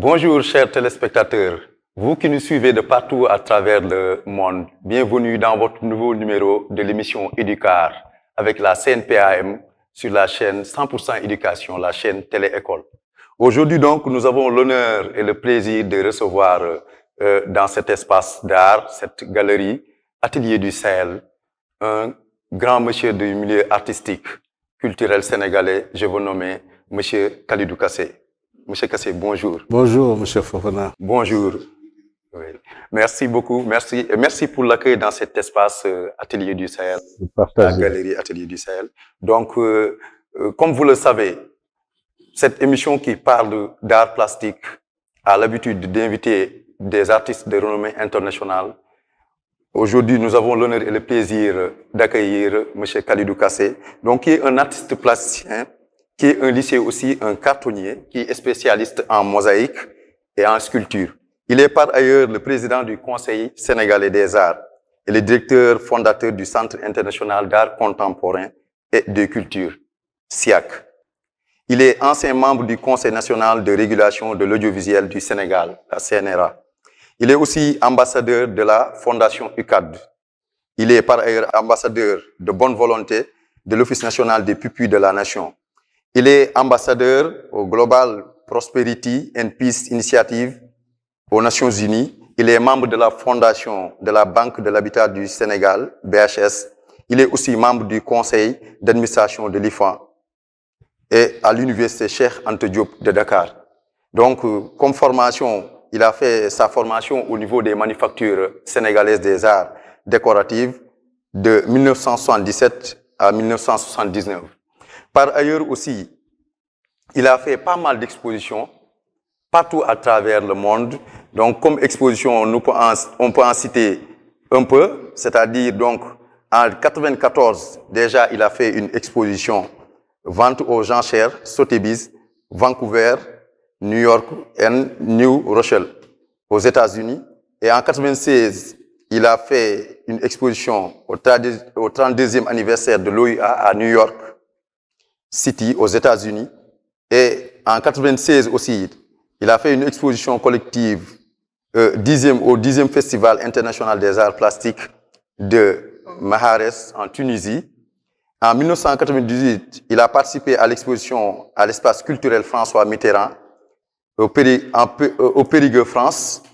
Bonjour chers téléspectateurs, vous qui nous suivez de partout à travers le monde, bienvenue dans votre nouveau numéro de l'émission Éducar avec la CNPAM sur la chaîne 100% Éducation, la chaîne Télé-École. Aujourd'hui donc, nous avons l'honneur et le plaisir de recevoir dans cet espace d'art, cette galerie, Atelier du Sahel, un grand monsieur du milieu artistique, culturel sénégalais, je vous nomme monsieur Khalidou Kassé. Monsieur Kassé, bonjour. Bonjour, monsieur Fofana. Bonjour. Oui. Merci beaucoup. Merci pour l'accueil dans cet espace Atelier du Sahel, la galerie Atelier du Sahel. Donc, comme vous le savez, cette émission qui parle d'art plastique a l'habitude d'inviter des artistes de renommée internationale. Aujourd'hui, nous avons l'honneur et le plaisir d'accueillir monsieur Khalidou Kassé, donc qui est un artiste plasticien, qui est un lycée aussi, un cartonnier, qui est spécialiste en mosaïque et en sculpture. Il est par ailleurs le président du Conseil sénégalais des arts et le directeur fondateur du Centre international d'art contemporain et de culture, SIAC. Il est ancien membre du Conseil national de régulation de l'audiovisuel du Sénégal, la CNRA. Il est aussi ambassadeur de la Fondation UCAD. Il est par ailleurs ambassadeur de bonne volonté de l'Office national des pupilles de la nation. Il est ambassadeur au Global Prosperity and Peace Initiative aux Nations Unies. Il est membre de la fondation de la Banque de l'Habitat du Sénégal, BHS. Il est aussi membre du conseil d'administration de l'IFAN et à l'université Cheikh Anta Diop de Dakar. Donc, comme formation, il a fait sa formation au niveau des manufactures sénégalaises des arts décoratifs de 1977 à 1979. Par ailleurs aussi, il a fait pas mal d'expositions partout à travers le monde. Donc, comme exposition, on peut en citer un peu, c'est-à-dire donc en 1994, déjà, il a fait une exposition Vente aux enchères, Sotheby's, Vancouver, New York et New Rochelle aux États-Unis. Et en 1996, il a fait une exposition au 32e anniversaire de l'OIA à New York City aux États-Unis. Et en 1996 aussi, il a fait une exposition collective au 10e Festival international des arts plastiques de Mahares en Tunisie. En 1998, il a participé à l'exposition à l'espace culturel François Mitterrand au Périgueux, France.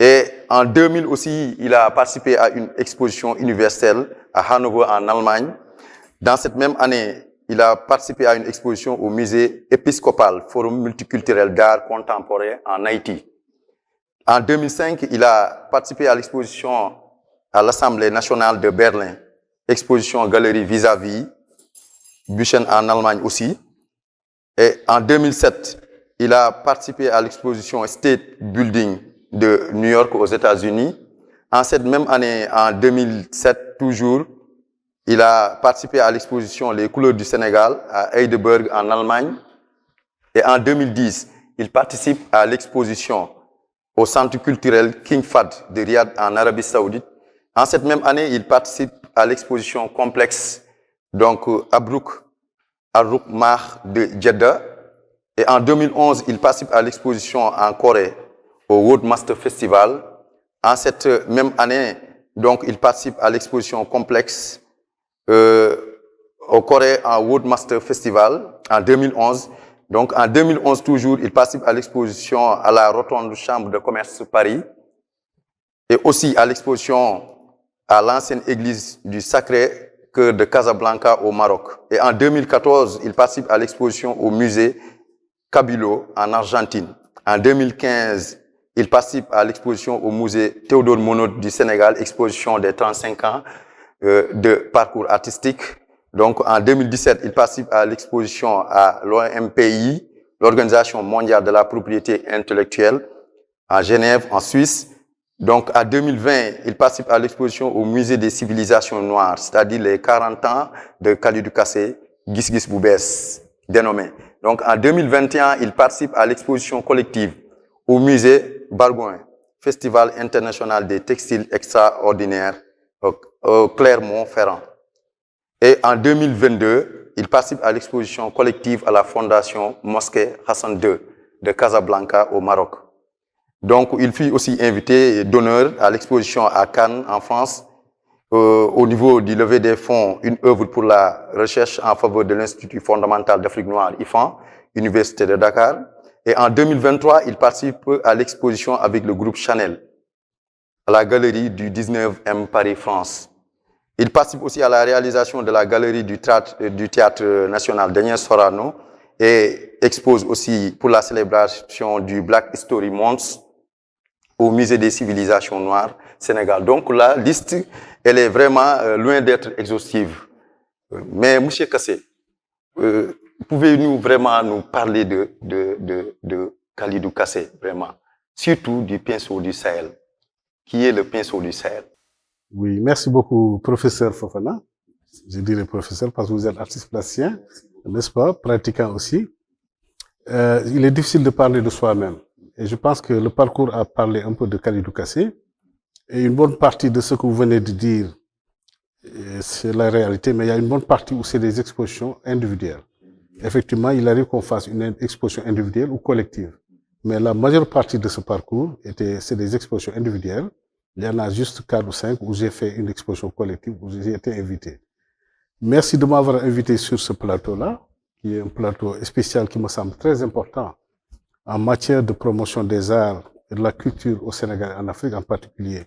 Et en 2000 aussi, il a participé à une exposition universelle à Hanovre en Allemagne. Dans cette même année, il a participé à une exposition au musée épiscopal Forum multiculturel d'art contemporain en Haïti. En 2005, il a participé à l'exposition à l'Assemblée nationale de Berlin, exposition galerie vis-à-vis, Büchen en Allemagne aussi. Et en 2007, il a participé à l'exposition State Building de New York aux États-Unis. En cette même année, en 2007 toujours, il a participé à l'exposition Les couleurs du Sénégal à Heidelberg en Allemagne. Et en 2010, il participe à l'exposition au centre culturel King Fahd de Riyad en Arabie Saoudite. En cette même année, il participe à l'exposition complexe donc Abrouk Mar de Jeddah. Et en 2011, il participe à l'exposition en Corée au World Master Festival. En cette même année, donc, il participe à l'exposition complexe au Corée en World Master Festival en 2011. Donc, en 2011 toujours, il participe à l'exposition à la Rotonde Chambre de commerce de Paris et aussi à l'exposition à l'ancienne église du Sacré-Cœur de Casablanca au Maroc. Et en 2014, il participe à l'exposition au musée Cabildo en Argentine. En 2015, il participe à l'exposition au musée Théodore Monod du Sénégal, exposition des 35 ans de parcours artistique. Donc, en 2017, il participe à l'exposition à l'OMPI, l'Organisation mondiale de la propriété intellectuelle, à Genève, en Suisse. Donc, en 2020, il participe à l'exposition au Musée des civilisations noires, c'est-à-dire les 40 ans de Khalidou Kassé, Gis Gis Boubès, dénommé. Donc, en 2021, il participe à l'exposition collective au Musée Bargoin, Festival international des textiles extraordinaires, au Clermont-Ferrand. Et en 2022, il participe à l'exposition collective à la Fondation Mosquée Hassan II de Casablanca au Maroc. Donc, il fut aussi invité d'honneur à l'exposition à Cannes, en France, au niveau du lever des fonds, une œuvre pour la recherche en faveur de l'Institut fondamental d'Afrique noire, IFAN, Université de Dakar. Et en 2023, il participe à l'exposition avec le groupe Chanel, à la galerie du 19e Paris, France. Il participe aussi à la réalisation de la galerie du Théâtre National d'Agnès Sorano et expose aussi pour la célébration du Black History Month au Musée des civilisations noires, Sénégal. Donc la liste, elle est vraiment loin d'être exhaustive. Mais M. Kassé, pouvez-vous vraiment nous parler de Khalidou Kassé, vraiment, surtout du pinceau du Sahel? Qui est le pinceau du Sahel? Oui, merci beaucoup, professeur Fofana. Je dirais professeur parce que vous êtes artiste plasticien, n'est-ce pas, pratiquant aussi. Il est difficile de parler de soi-même. Et je pense que le parcours a parlé un peu de Khalidou Kassé. Et une bonne partie de ce que vous venez de dire, c'est la réalité, mais il y a une bonne partie où c'est des expositions individuelles. Effectivement, il arrive qu'on fasse une exposition individuelle ou collective. Mais la majeure partie de ce parcours, c'est des expositions individuelles. Il y en a juste 4 ou 5 où j'ai fait une exposition collective, où j'ai été invité. Merci de m'avoir invité sur ce plateau-là, qui est un plateau spécial qui me semble très important en matière de promotion des arts et de la culture au Sénégal et en Afrique en particulier.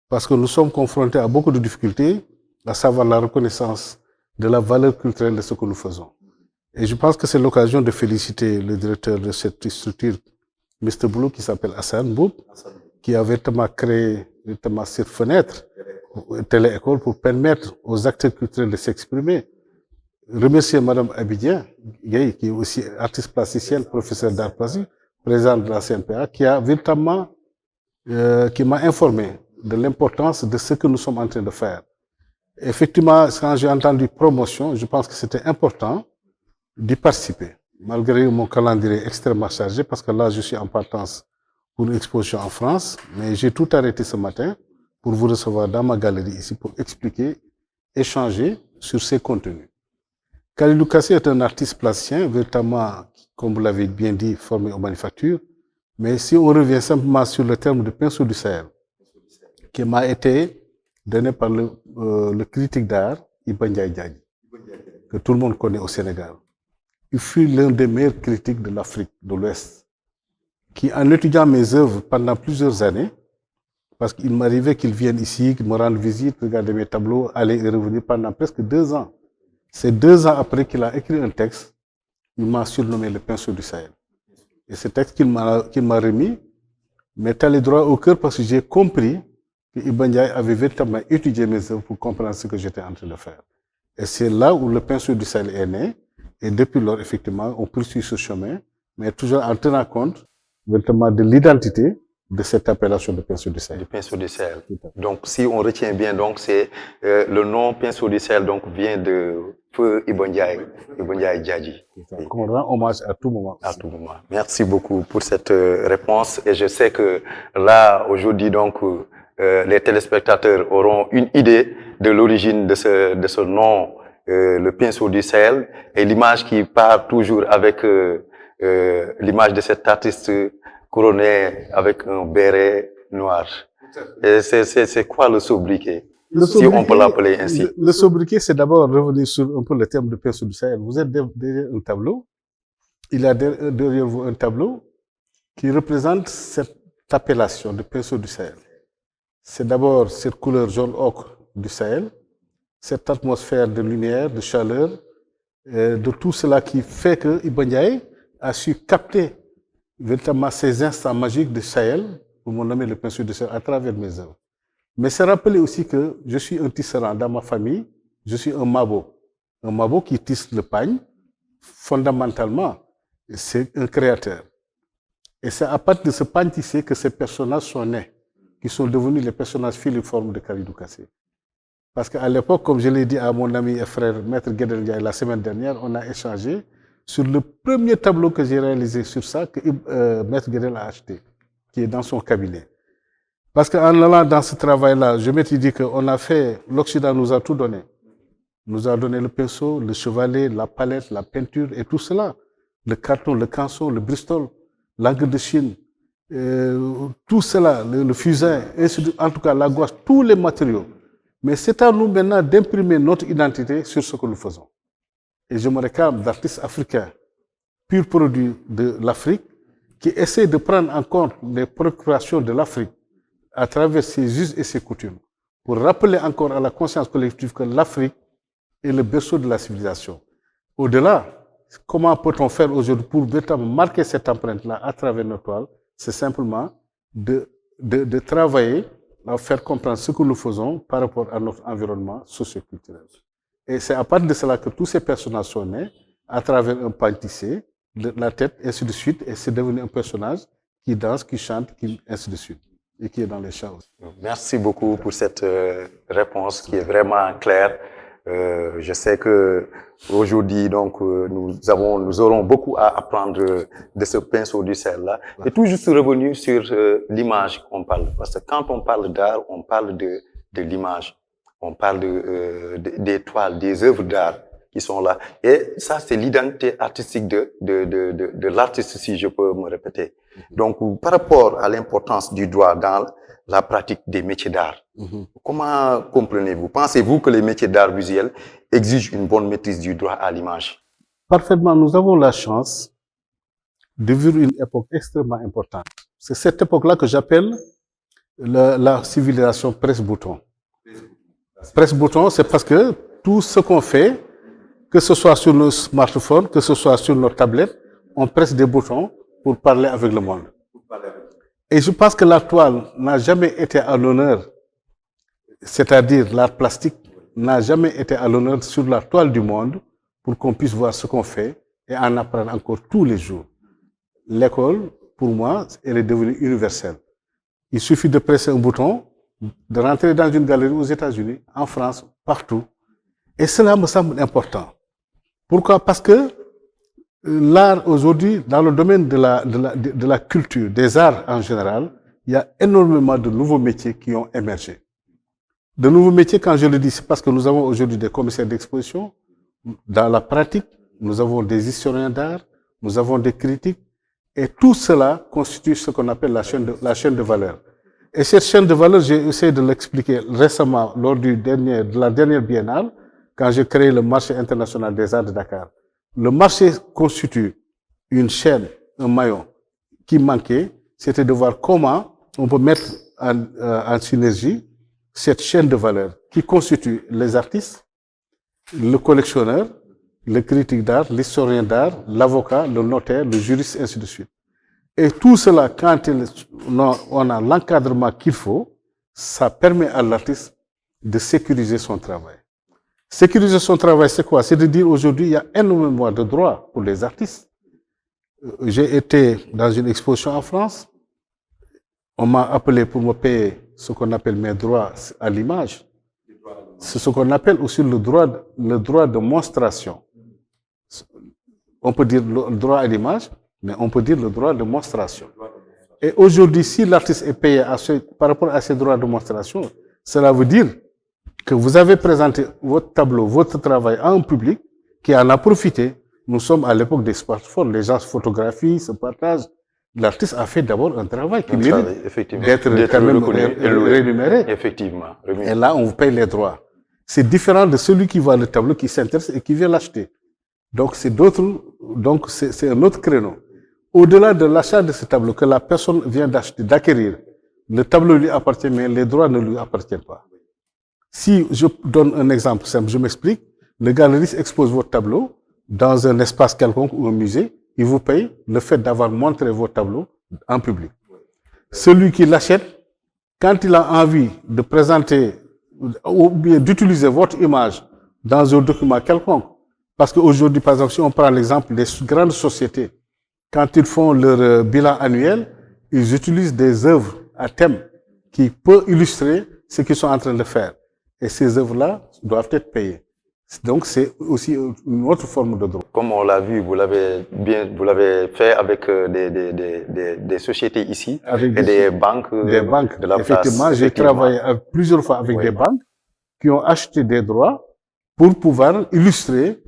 Parce que nous sommes confrontés à beaucoup de difficultés, à savoir la reconnaissance de la valeur culturelle de ce que nous faisons. Et je pense que c'est l'occasion de féliciter le directeur de cette structure, Mr. Blue, qui s'appelle Hassan Boub, qui a véritablement créé cette fenêtre, télé-école, pour permettre aux acteurs culturels de s'exprimer. Remercier Mme Abidjan, qui est aussi artiste plasticienne, professeur d'art plastique, présidente de la CNPA, qui a véritablement, qui m'a informé de l'importance de ce que nous sommes en train de faire. Effectivement, quand j'ai entendu promotion, je pense que c'était important d'y participer, malgré mon calendrier extrêmement chargé, parce que là, je suis en partance pour une exposition en France, mais j'ai tout arrêté ce matin pour vous recevoir dans ma galerie ici pour expliquer, échanger sur ces contenus. Khalidou Kassé est un artiste plasticien, véritablement, comme vous l'avez bien dit, formé aux manufactures, mais si on revient simplement sur le terme de pinceau du Sahel, qui m'a été donné par le critique d'art Iba Ndiaye Diadji, que tout le monde connaît au Sénégal. Il fut l'un des meilleurs critiques de l'Afrique de l'Ouest, qui, en étudiant mes œuvres pendant plusieurs années, parce qu'il m'arrivait qu'il vienne ici, qu'il me rende visite, regarder mes tableaux, aller et revenir pendant presque 2 ans. C'est 2 ans après qu'il a écrit un texte, il m'a surnommé le pinceau du Sahel. Et ce texte qu'il m'a remis m'est allé droit au cœur parce que j'ai compris que Iba Ndiaye avait véritablement étudié mes œuvres pour comprendre ce que j'étais en train de faire. Et c'est là où le pinceau du Sahel est né. Et depuis lors, effectivement, on poursuit ce chemin, mais toujours en tenant compte véritablement de l'identité de cette appellation de pinceau du Sahel. Du pinceau du Sahel. Donc, si on retient bien, donc c'est le nom pinceau du Sahel, donc vient de feu Iba Ndiaye Diadji. Qu'on rend hommage à tout moment. À tout moment. Merci beaucoup pour cette réponse. Et je sais que là, aujourd'hui, donc, les téléspectateurs auront une idée de l'origine de ce nom, le pinceau du Sahel, et l'image qui part toujours avec l'image de cet artiste couronné avec un béret noir. Et c'est quoi le sobriquet, si on peut l'appeler ainsi? Le sobriquet, c'est d'abord revenir sur un peu le terme de pinceau du Sahel. Vous êtes derrière un tableau. Il y a derrière vous un tableau qui représente cette appellation de pinceau du Sahel. C'est d'abord cette couleur jaune ocre du Sahel, cette atmosphère de lumière, de chaleur, de tout cela qui fait que Iba Ndiaye a su capter véritablement ces instants magiques de Sahel, pour me nommer le pinceau du Sahel, à travers mes œuvres. Mais c'est rappeler aussi que je suis un tisserand dans ma famille, je suis un mabo qui tisse le pagne. Fondamentalement, c'est un créateur. Et c'est à partir de ce pagne tissé que ces personnages sont nés, qui sont devenus les personnages filiformes de Khalidou Kassé. Parce qu'à l'époque, comme je l'ai dit à mon ami et frère Maître Guédel Ndiaye la semaine dernière, on a échangé sur le premier tableau que j'ai réalisé sur ça, que Maître Guédel a acheté, qui est dans son cabinet. Parce qu'en allant dans ce travail-là, je m'étais dit qu'on a fait, l'Occident nous a tout donné. Nous a donné le pinceau, le chevalet, la palette, la peinture et tout cela. Le carton, le canson, le Bristol. l'encre de Chine, tout cela, le fusain, en tout cas la gouache, tous les matériaux. Mais c'est à nous maintenant d'imprimer notre identité sur ce que nous faisons. Et je me réclame d'artistes africains, pur produit de l'Afrique, qui essaient de prendre en compte les préoccupations de l'Afrique à travers ses us et ses coutumes, pour rappeler encore à la conscience collective que l'Afrique est le berceau de la civilisation. Au-delà, comment peut-on faire aujourd'hui pour véritablement marquer cette empreinte-là à travers nos toiles? C'est simplement de travailler à faire comprendre ce que nous faisons par rapport à notre environnement socio-culturel. Et c'est à partir de cela que tous ces personnages sont nés, à travers un pan tissé, la tête, ainsi de suite, et c'est devenu un personnage qui danse, qui chante, ainsi de suite, et qui est dans les chants aussi. Merci beaucoup pour cette réponse qui est vraiment claire. Je sais que aujourd'hui, donc, nous aurons beaucoup à apprendre de ce pinceau du Sahel là. Ouais. Et tout juste revenu sur l'image qu'on parle, parce que quand on parle d'art, on parle de l'image, on parle des toiles, des œuvres d'art qui sont là. Et ça, c'est l'identité artistique de l'artiste, si je peux me répéter. Donc, par rapport à l'importance du droit dans la pratique des métiers d'art, comment comprenez-vous? Pensez-vous que les métiers d'art visuel exigent une bonne maîtrise du droit à l'image? Parfaitement. Nous avons la chance de vivre une époque extrêmement importante. C'est cette époque-là que j'appelle la civilisation presse-bouton. Presse-bouton, c'est parce que tout ce qu'on fait, que ce soit sur nos smartphones, que ce soit sur nos tablettes, on presse des boutons pour parler avec le monde. Et je pense que la toile n'a jamais été à l'honneur, c'est-à-dire l'art plastique n'a jamais été à l'honneur sur la toile du monde pour qu'on puisse voir ce qu'on fait et en apprendre encore tous les jours. L'école, pour moi, elle est devenue universelle. Il suffit de presser un bouton, de rentrer dans une galerie aux États-Unis, en France, partout. Et cela me semble important. Pourquoi? Parce que l'art aujourd'hui, dans le domaine de la culture, des arts en général, il y a énormément de nouveaux métiers qui ont émergé. De nouveaux métiers, quand je le dis, c'est parce que nous avons aujourd'hui des commissaires d'exposition. Dans la pratique, nous avons des historiens d'art, nous avons des critiques, et tout cela constitue ce qu'on appelle la chaîne de valeur. Et cette chaîne de valeur, j'ai essayé de l'expliquer récemment lors de la dernière biennale, quand j'ai créé le marché international des arts de Dakar. Le marché constitue une chaîne, un maillon qui manquait, c'était de voir comment on peut mettre en synergie cette chaîne de valeur qui constitue les artistes, le collectionneur, le critique d'art, l'historien d'art, l'avocat, le notaire, le juriste, ainsi de suite. Et tout cela, quand on a l'encadrement qu'il faut, ça permet à l'artiste de sécuriser son travail. Sécuriser son travail, c'est quoi? C'est de dire aujourd'hui, il y a énormément de droits pour les artistes. J'ai été dans une exposition en France. On m'a appelé pour me payer ce qu'on appelle mes droits à l'image. C'est ce qu'on appelle aussi le droit de monstration. On peut dire le droit à l'image, mais on peut dire le droit de monstration. Et aujourd'hui, si l'artiste est payé par rapport à ces droits de monstration, cela veut dire que vous avez présenté votre tableau, votre travail à un public qui en a profité. Nous sommes à l'époque des smartphones, les gens se photographient, se partagent. L'artiste a fait d'abord un travail qui mérite d'être quand même rémunéré. Effectivement. Et là, on vous paye les droits. C'est différent de celui qui voit le tableau, qui s'intéresse et qui vient l'acheter. Donc, c'est un autre créneau. Au-delà de l'achat de ce tableau que la personne vient d'acheter, d'acquérir, le tableau lui appartient, mais les droits ne lui appartiennent pas. Si je donne un exemple simple, je m'explique, le galeriste expose votre tableau dans un espace quelconque ou un musée, il vous paye le fait d'avoir montré vos tableaux en public. Celui qui l'achète, quand il a envie de présenter ou bien d'utiliser votre image dans un document quelconque, parce qu'aujourd'hui, par exemple, si on prend l'exemple des grandes sociétés, quand ils font leur bilan annuel, ils utilisent des œuvres à thème qui peuvent illustrer ce qu'ils sont en train de faire. Et ces œuvres-là doivent être payées. Donc, c'est aussi une autre forme de droit. Comme on l'a vu, vous l'avez fait avec des sociétés ici et des banques de la place. Effectivement, j'ai travaillé plusieurs fois avec des banques qui ont acheté des droits pour pouvoir illustrer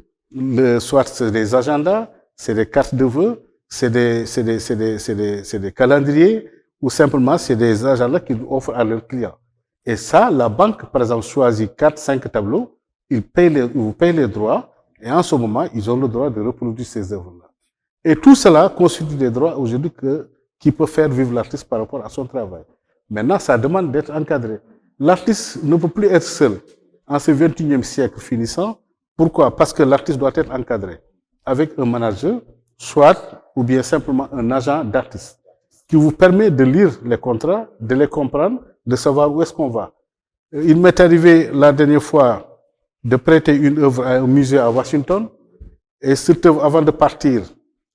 soit c'est des agendas, c'est des cartes de vœux, c'est des calendriers ou simplement c'est des agendas qu'ils offrent à leurs clients. Et ça, la banque, par exemple, choisit 4, 5 tableaux, ils vous payent les droits, et en ce moment, ils ont le droit de reproduire ces œuvres-là. Et tout cela constitue des droits aujourd'hui qui peuvent faire vivre l'artiste par rapport à son travail. Maintenant, ça demande d'être encadré. L'artiste ne peut plus être seul en ce 21e siècle finissant. Pourquoi? Parce que l'artiste doit être encadré avec un manager, soit ou bien simplement un agent d'artiste, qui vous permet de lire les contrats, de les comprendre, de savoir où est-ce qu'on va. Il m'est arrivé la dernière fois de prêter une œuvre à un musée à Washington, et cette œuvre, avant de partir,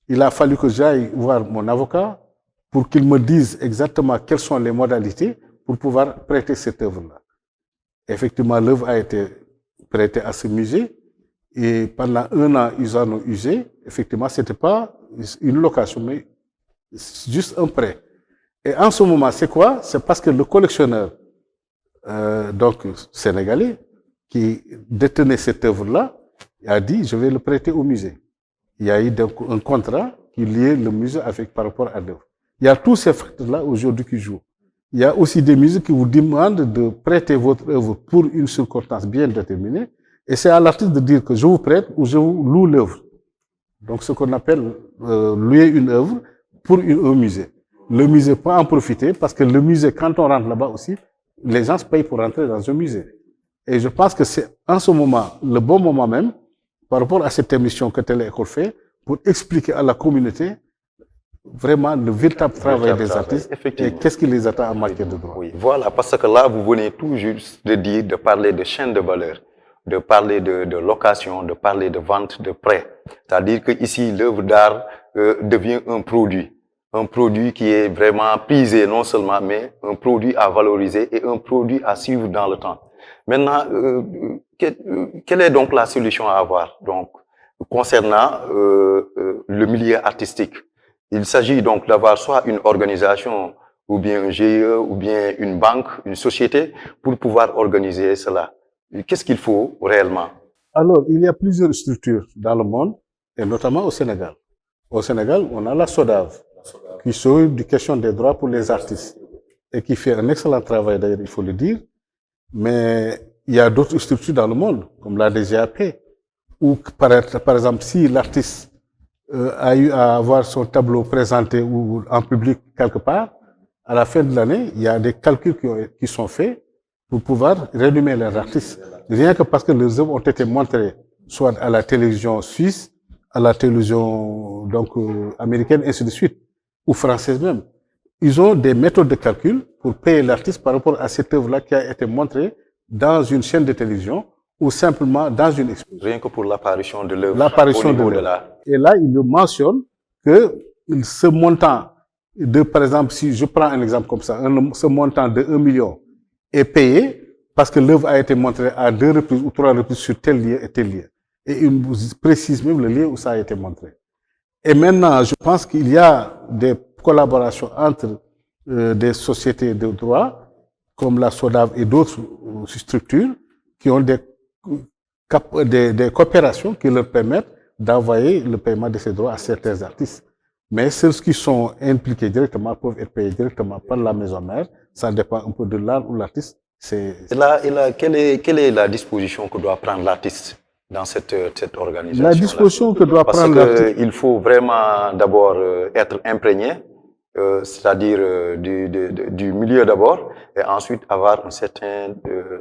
il a fallu que j'aille voir mon avocat pour qu'il me dise exactement quelles sont les modalités pour pouvoir prêter cette œuvre-là. Effectivement, l'œuvre a été prêtée à ce musée, et pendant 1 an, ils en ont usé. Effectivement, ce n'était pas une location, mais juste un prêt. Et en ce moment, c'est quoi? C'est parce que le collectionneur, donc sénégalais, qui détenait cette œuvre-là, a dit, je vais le prêter au musée. Il y a eu donc un contrat qui liait le musée avec par rapport à l'œuvre. Il y a tous ces facteurs-là aujourd'hui qui jouent. Il y a aussi des musées qui vous demandent de prêter votre œuvre pour une circonstance bien déterminée, et c'est à l'artiste de dire que je vous prête ou je vous loue l'œuvre. Donc ce qu'on appelle louer une œuvre pour un musée. Le musée peut en profiter parce que le musée, quand on rentre là-bas aussi, les gens se payent pour rentrer dans un musée. Et je pense que c'est en ce moment, le bon moment même, par rapport à cette émission que Télé École fait, pour expliquer à la communauté vraiment le véritable travail des artistes et qu'est-ce qui les attend en matière de droit. Oui, voilà, parce que là, vous venez tout juste de parler de chaîne de valeur, de parler de location, de parler de vente, de prêt. C'est-à-dire que ici, l'œuvre d'art devient un produit qui est vraiment prisé non seulement, mais un produit à valoriser et un produit à suivre dans le temps. Maintenant, quelle est donc la solution à avoir donc concernant le milieu artistique? Il s'agit donc d'avoir soit une organisation ou bien un GIE ou bien une banque, une société pour pouvoir organiser cela. Qu'est-ce qu'il faut réellement? Alors, il y a plusieurs structures dans le monde et notamment au Sénégal. Au Sénégal, on a la SODAV qui s'occupe de question des droits pour les artistes et qui fait un excellent travail d'ailleurs, il faut le dire. Mais il y a d'autres structures dans le monde, comme la DGAP, où par exemple, si l'artiste a eu à avoir son tableau présenté ou en public quelque part, à la fin de l'année, il y a des calculs qui sont faits pour pouvoir rémunérer les artistes. Rien que parce que leurs œuvres ont été montrées soit à la télévision suisse, à la télévision donc américaine, ainsi de suite, ou française même. Ils ont des méthodes de calcul pour payer l'artiste par rapport à cette œuvre-là qui a été montrée dans une chaîne de télévision ou simplement dans une exposition. Rien que pour l'apparition de l'œuvre. L'apparition de l'œuvre. Et là, il mentionne que ce montant par exemple, si je prends un exemple comme ça, ce montant de 1 million est payé parce que l'œuvre a été montrée à 2 reprises ou 3 reprises sur tel lieu et tel lieu. Et il précise même le lieu où ça a été montré. Et maintenant, je pense qu'il y a des collaborations entre des sociétés de droit, comme la SODAV et d'autres structures, qui ont des coopérations qui leur permettent d'envoyer le paiement de ces droits à certains artistes. Mais ceux qui sont impliqués directement peuvent être payés directement par la maison mère. Ça dépend un peu de l'art ou l'artiste. Et là, quelle est la disposition que doit prendre l'artiste dans cette organisation? La disposition que doit prendre l'artiste. Parce qu'il faut vraiment d'abord être imprégné, c'est-à-dire du milieu d'abord, et ensuite avoir un certain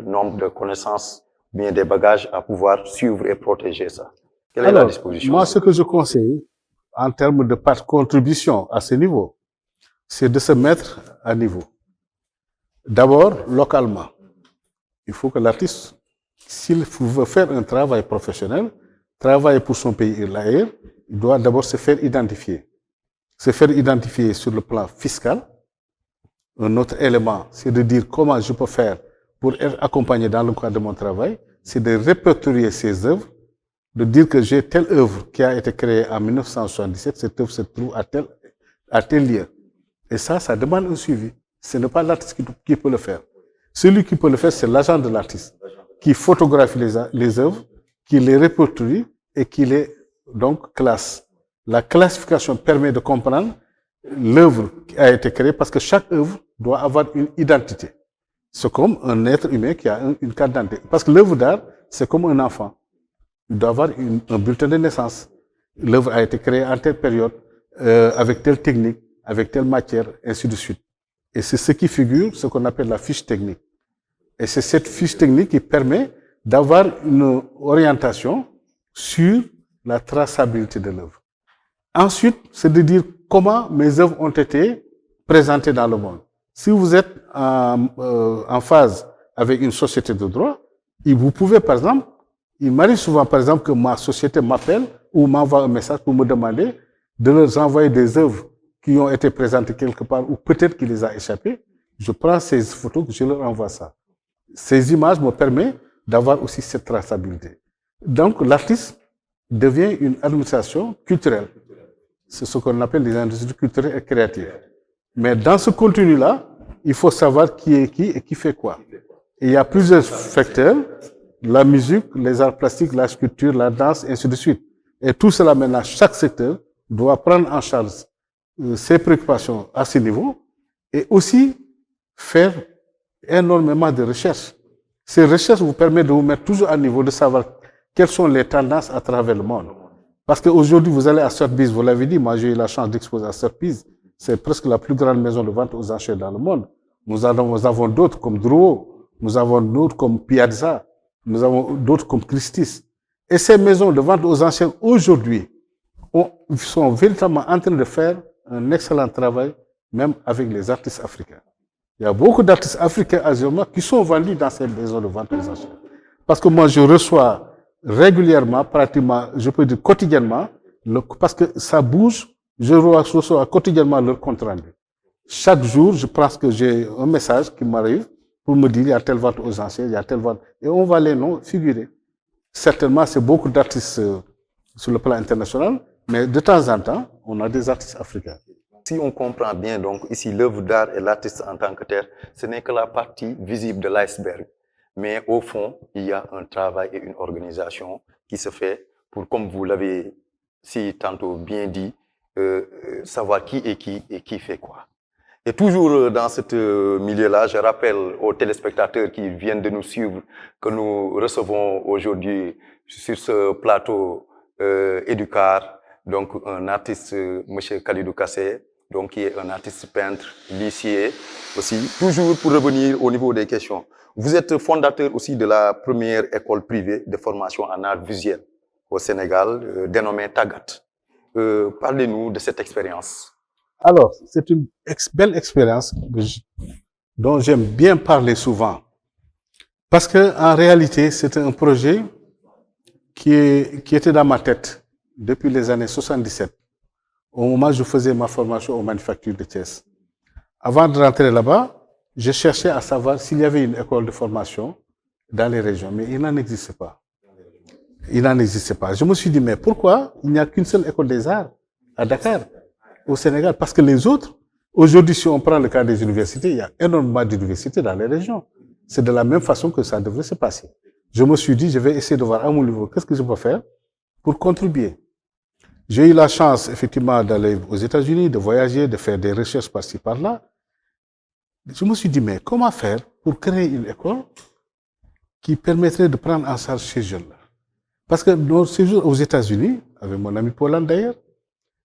nombre de connaissances, bien des bagages à pouvoir suivre et protéger ça. Quelle est la disposition? Moi, ce que je conseille, en termes de contribution à ce niveau, c'est de se mettre à niveau. D'abord, localement. Il faut que l'artiste, s'il veut faire un travail professionnel, travailler pour son pays et l'ailleurs, il doit d'abord se faire identifier. Se faire identifier sur le plan fiscal. Un autre élément, c'est de dire comment je peux faire pour être accompagné dans le cadre de mon travail. C'est de répertorier ses œuvres, de dire que j'ai telle œuvre qui a été créée en 1977, cette œuvre se trouve à tel lieu. Et ça demande un suivi. Ce n'est pas l'artiste qui peut le faire. Celui qui peut le faire, c'est l'agent de l'artiste, qui photographie les œuvres, qui les répertorie et qui les donc classe. La classification permet de comprendre l'œuvre qui a été créée parce que chaque œuvre doit avoir une identité. C'est comme un être humain qui a une carte d'identité. Parce que l'œuvre d'art, c'est comme un enfant. Il doit avoir un bulletin de naissance. L'œuvre a été créée en telle période, avec telle technique, avec telle matière, ainsi de suite. Et c'est ce qui figure, ce qu'on appelle la fiche technique. Et c'est cette fiche technique qui permet d'avoir une orientation sur la traçabilité de l'œuvre. Ensuite, c'est de dire comment mes œuvres ont été présentées dans le monde. Si vous êtes en phase avec une société de droit, vous pouvez, par exemple, il m'arrive souvent, par exemple, que ma société m'appelle ou m'envoie un message pour me demander de leur envoyer des œuvres qui ont été présentées quelque part ou peut-être qu'il les a échappées. Je prends ces photos, je leur envoie ça. Ces images me permettent d'avoir aussi cette traçabilité. Donc, l'artiste devient une administration culturelle. C'est ce qu'on appelle les industries culturelles et créatives. Mais dans ce contenu-là, il faut savoir qui est qui et qui fait quoi. Et il y a plusieurs facteurs, la musique, les arts plastiques, la sculpture, la danse, et ainsi de suite. Et tout cela maintenant, chaque secteur doit prendre en charge ses préoccupations à ce niveau et aussi faire énormément de recherches. Ces recherches vous permettent de vous mettre toujours à niveau de savoir quelles sont les tendances à travers le monde. Parce qu'aujourd'hui, vous allez à Sotheby's, vous l'avez dit, moi j'ai eu la chance d'exposer à Sotheby's. C'est presque la plus grande maison de vente aux enchères dans le monde. Nous avons d'autres comme Drouot, nous avons d'autres comme Piazza, nous avons d'autres comme Christie's. Et ces maisons de vente aux enchères aujourd'hui sont véritablement en train de faire un excellent travail, même avec les artistes africains. Il y a beaucoup d'artistes africains asiatiques qui sont vendus dans ces maisons de vente aux enchères. Parce que moi, je reçois régulièrement, pratiquement, je peux dire quotidiennement, parce que ça bouge, je reçois quotidiennement leur compte rendu. Chaque jour, je pense que j'ai un message qui m'arrive pour me dire il y a telle vente aux enchères, il y a telle vente. Et on va les noms figurer. Certainement, c'est beaucoup d'artistes sur le plan international, mais de temps en temps, on a des artistes africains. Si on comprend bien, donc ici, l'œuvre d'art et l'artiste en tant que tel, ce n'est que la partie visible de l'iceberg. Mais au fond, il y a un travail et une organisation qui se fait pour, comme vous l'avez si tantôt bien dit, savoir qui est qui et qui fait quoi. Et toujours dans ce milieu-là, je rappelle aux téléspectateurs qui viennent de nous suivre que nous recevons aujourd'hui sur ce plateau Educar, donc un artiste, M. Khalidou Kassé, donc qui est un artiste peintre, licier aussi. Toujours pour revenir au niveau des questions. Vous êtes fondateur aussi de la première école privée de formation en art visuel au Sénégal, dénommée Tagat. Parlez-nous de cette expérience. Alors, c'est une belle expérience dont j'aime bien parler souvent. Parce que en réalité, c'était un projet qui était dans ma tête depuis les années 77, au moment où je faisais ma formation aux manufactures de Thiès. Avant de rentrer là-bas, je cherchais à savoir s'il y avait une école de formation dans les régions, mais il n'en existait pas. Il n'en existait pas. Je me suis dit, mais pourquoi il n'y a qu'une seule école des arts à Dakar, au Sénégal? Parce que les autres, aujourd'hui, si on prend le cas des universités, il y a énormément d'universités dans les régions. C'est de la même façon que ça devrait se passer. Je me suis dit, je vais essayer de voir à mon niveau qu'est-ce que je peux faire pour contribuer. J'ai eu la chance, effectivement, d'aller aux États-Unis, de voyager, de faire des recherches par-ci, par-là. Je me suis dit, mais comment faire pour créer une école qui permettrait de prendre en charge ces jeunes-là? Parce que dans ce séjour aux États-Unis, avec mon ami Paulan d'ailleurs,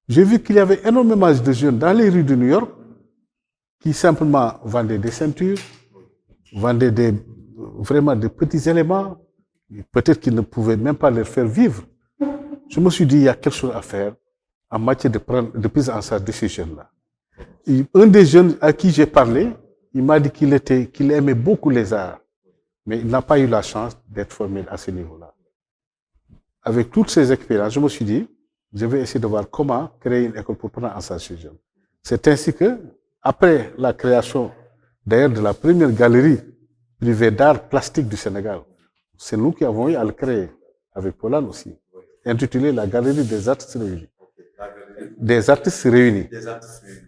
j'ai vu qu'il y avait énormément de jeunes dans les rues de New York qui simplement vendaient des ceintures, vendaient vraiment des petits éléments, peut-être qu'ils ne pouvaient même pas les faire vivre. Je me suis dit, il y a quelque chose à faire en matière de prise en charge de ces jeunes-là. Un des jeunes à qui j'ai parlé, il m'a dit qu'il aimait beaucoup les arts, mais il n'a pas eu la chance d'être formé à ce niveau-là. Avec toutes ces expériences, je me suis dit, je vais essayer de voir comment créer une école pour prendre en charge ces jeunes. C'est ainsi que, après la création, d'ailleurs, de la première galerie privée d'art plastique du Sénégal, c'est nous qui avons eu à le créer, avec Paulan aussi, intitulée la Galerie des artistes réunis. Des artistes réunis.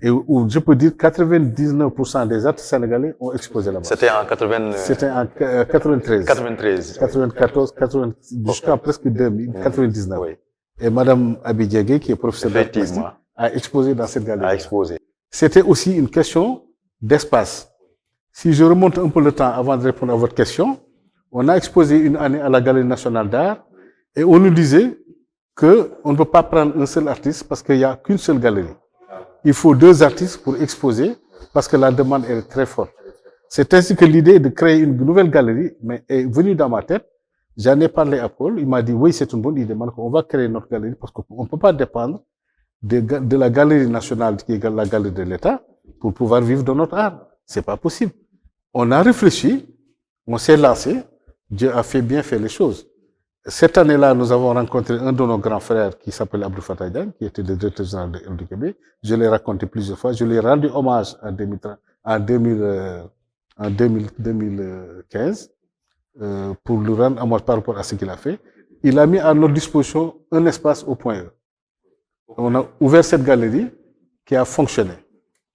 Et où je peux dire 99% des artistes sénégalais ont exposé là-bas. C'était en 80... C'était en 93. 93. 94, 90, jusqu'à presque 2000, 99. Oui. Et Madame Abidjagé, qui est professeure d'art plastique, a exposé dans cette galerie. C'était aussi une question d'espace. Si je remonte un peu le temps avant de répondre à votre question, on a exposé une année à la Galerie nationale d'art et on nous disait qu'on ne peut pas prendre un seul artiste parce qu'il n'y a qu'une seule galerie. Il faut 2 artistes pour exposer parce que la demande est très forte. C'est ainsi que l'idée de créer une nouvelle galerie est venue dans ma tête. J'en ai parlé à Paul, il m'a dit oui, c'est une bonne idée, on va créer notre galerie parce qu'on ne peut pas dépendre de la Galerie nationale qui est la galerie de l'État pour pouvoir vivre de notre art. C'est pas possible. On a réfléchi, on s'est lancé, Dieu a bien fait les choses. Cette année-là, nous avons rencontré un de nos grands frères qui s'appelle Abdou Fatah Diagne, qui était le directeur général de LDKB. Je l'ai raconté plusieurs fois. Je lui ai rendu hommage en 2015 pour lui rendre hommage par rapport à ce qu'il a fait. Il a mis à notre disposition un espace au point E. On a ouvert cette galerie qui a fonctionné.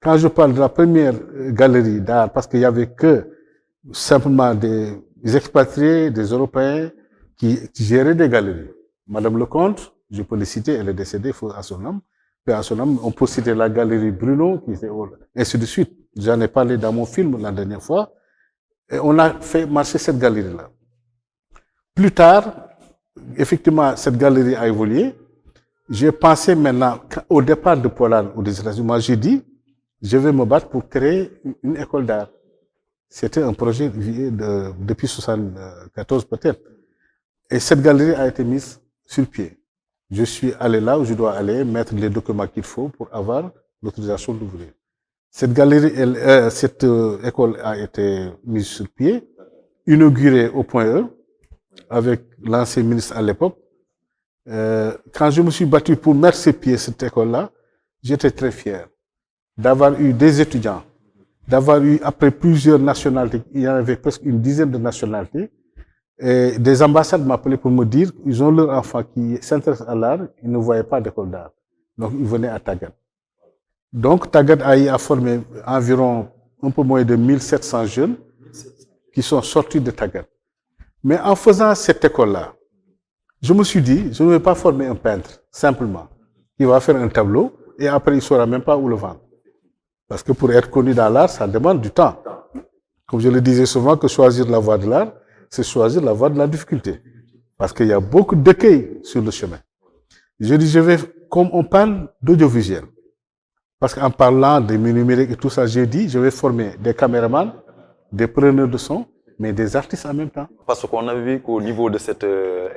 Quand je parle de la première galerie d'art, parce qu'il n'y avait que simplement des expatriés, des Européens qui géraient des galeries. Madame Lecomte, je peux le citer, elle est décédée, à son âme. On peut citer la galerie Bruno, qui était ainsi de suite. J'en ai parlé dans mon film la dernière fois. Et on a fait marcher cette galerie-là. Plus tard, effectivement, cette galerie a évolué. J'ai pensé maintenant, au départ de Poland ou des États-Unis, moi j'ai dit, je vais me battre pour créer une école d'art. C'était un projet depuis 1974 peut-être. Et cette galerie a été mise sur pied. Je suis allé là où je dois aller, mettre les documents qu'il faut pour avoir l'autorisation d'ouvrir. Cette galerie, cette école a été mise sur pied, inaugurée au point E, avec l'ancien ministre à l'époque. Quand je me suis battu pour mettre sur pied cette école-là, j'étais très fier d'avoir eu des étudiants, d'avoir eu, après plusieurs nationalités, il y en avait presque une dizaine de nationalités, et des ambassades m'appelaient pour me dire qu'ils ont leurs enfants qui s'intéressent à l'art, ils ne voyaient pas d'école d'art. Donc, ils venaient à Tagat. Donc, Tagat a formé environ un peu moins de 1700 jeunes qui sont sortis de Tagat. Mais en faisant cette école-là, je me suis dit, je ne vais pas former un peintre, simplement. Il va faire un tableau et après, il ne saura même pas où le vendre. Parce que pour être connu dans l'art, ça demande du temps. Comme je le disais souvent, que choisir la voie de l'art, c'est choisir la voie de la difficulté. Parce qu'il y a beaucoup d'écueils sur le chemin. Je dis, comme on parle d'audiovisuel, parce qu'en parlant des numériques et tout ça, j'ai dit, je vais former des caméramans, des preneurs de son, mais des artistes en même temps. Parce qu'on a vu qu'au niveau de cette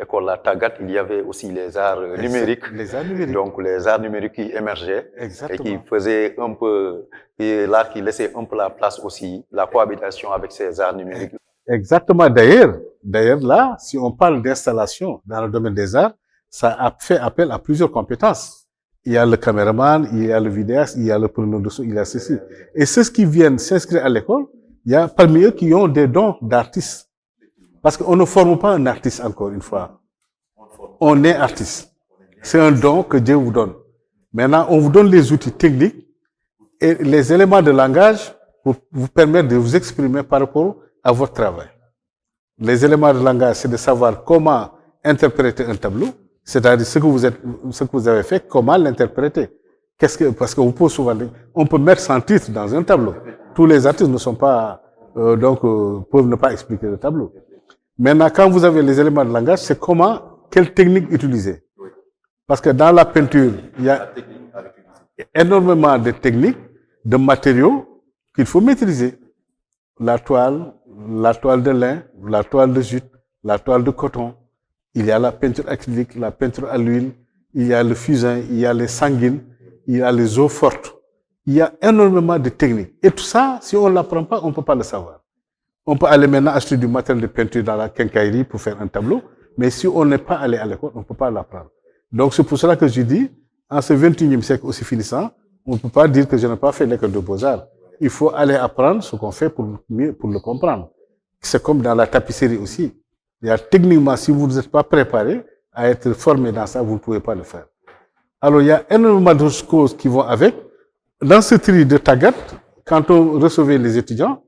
école-là, Tagat, il y avait aussi les arts numériques. Les arts numériques. Donc, les arts numériques qui émergeaient. Exactement. Et qui faisaient un peu, et là, qui laissaient un peu la place aussi, la cohabitation avec ces arts numériques. Exactement. D'ailleurs, là, si on parle d'installation dans le domaine des arts, ça a fait appel à plusieurs compétences. Il y a le caméraman, il y a le vidéaste, il y a le preneur de son, il y a ceci. Et ceux qui viennent s'inscrire à l'école, il y a parmi eux qui ont des dons d'artistes. Parce qu'on ne forme pas un artiste, encore une fois. On est artiste. C'est un don que Dieu vous donne. Maintenant, on vous donne les outils techniques et les éléments de langage pour vous permettre de vous exprimer par rapport à votre travail. Les éléments de langage, c'est de savoir comment interpréter un tableau, c'est-à-dire ce que vous avez fait, comment l'interpréter. Parce qu'on peut souvent dire, on peut mettre 100 titres dans un tableau. Tous les artistes ne sont pas, peuvent ne pas expliquer le tableau. Maintenant, quand vous avez les éléments de langage, c'est quelle technique utiliser. Parce que dans la peinture, il y a énormément de techniques, de matériaux qu'il faut maîtriser. La toile de lin, la toile de jute, la toile de coton. Il y a la peinture acrylique, la peinture à l'huile, il y a le fusain, il y a les sanguines, il y a les eaux fortes. Il y a énormément de techniques. Et tout ça, si on ne l'apprend pas, on ne peut pas le savoir. On peut aller maintenant acheter du matériel de peinture dans la quincaillerie pour faire un tableau, mais si on n'est pas allé à l'école, on ne peut pas l'apprendre. Donc c'est pour cela que je dis, en ce 21e siècle aussi finissant, on ne peut pas dire que je n'ai pas fait l'école de beaux-arts. Il faut aller apprendre ce qu'on fait pour le comprendre. C'est comme dans la tapisserie aussi. Il y a techniquement, si vous n'êtes pas préparé à être formé dans ça, vous ne pouvez pas le faire. Alors il y a énormément de choses qui vont avec. Dans ce tri de Tagat, quand on recevait les étudiants,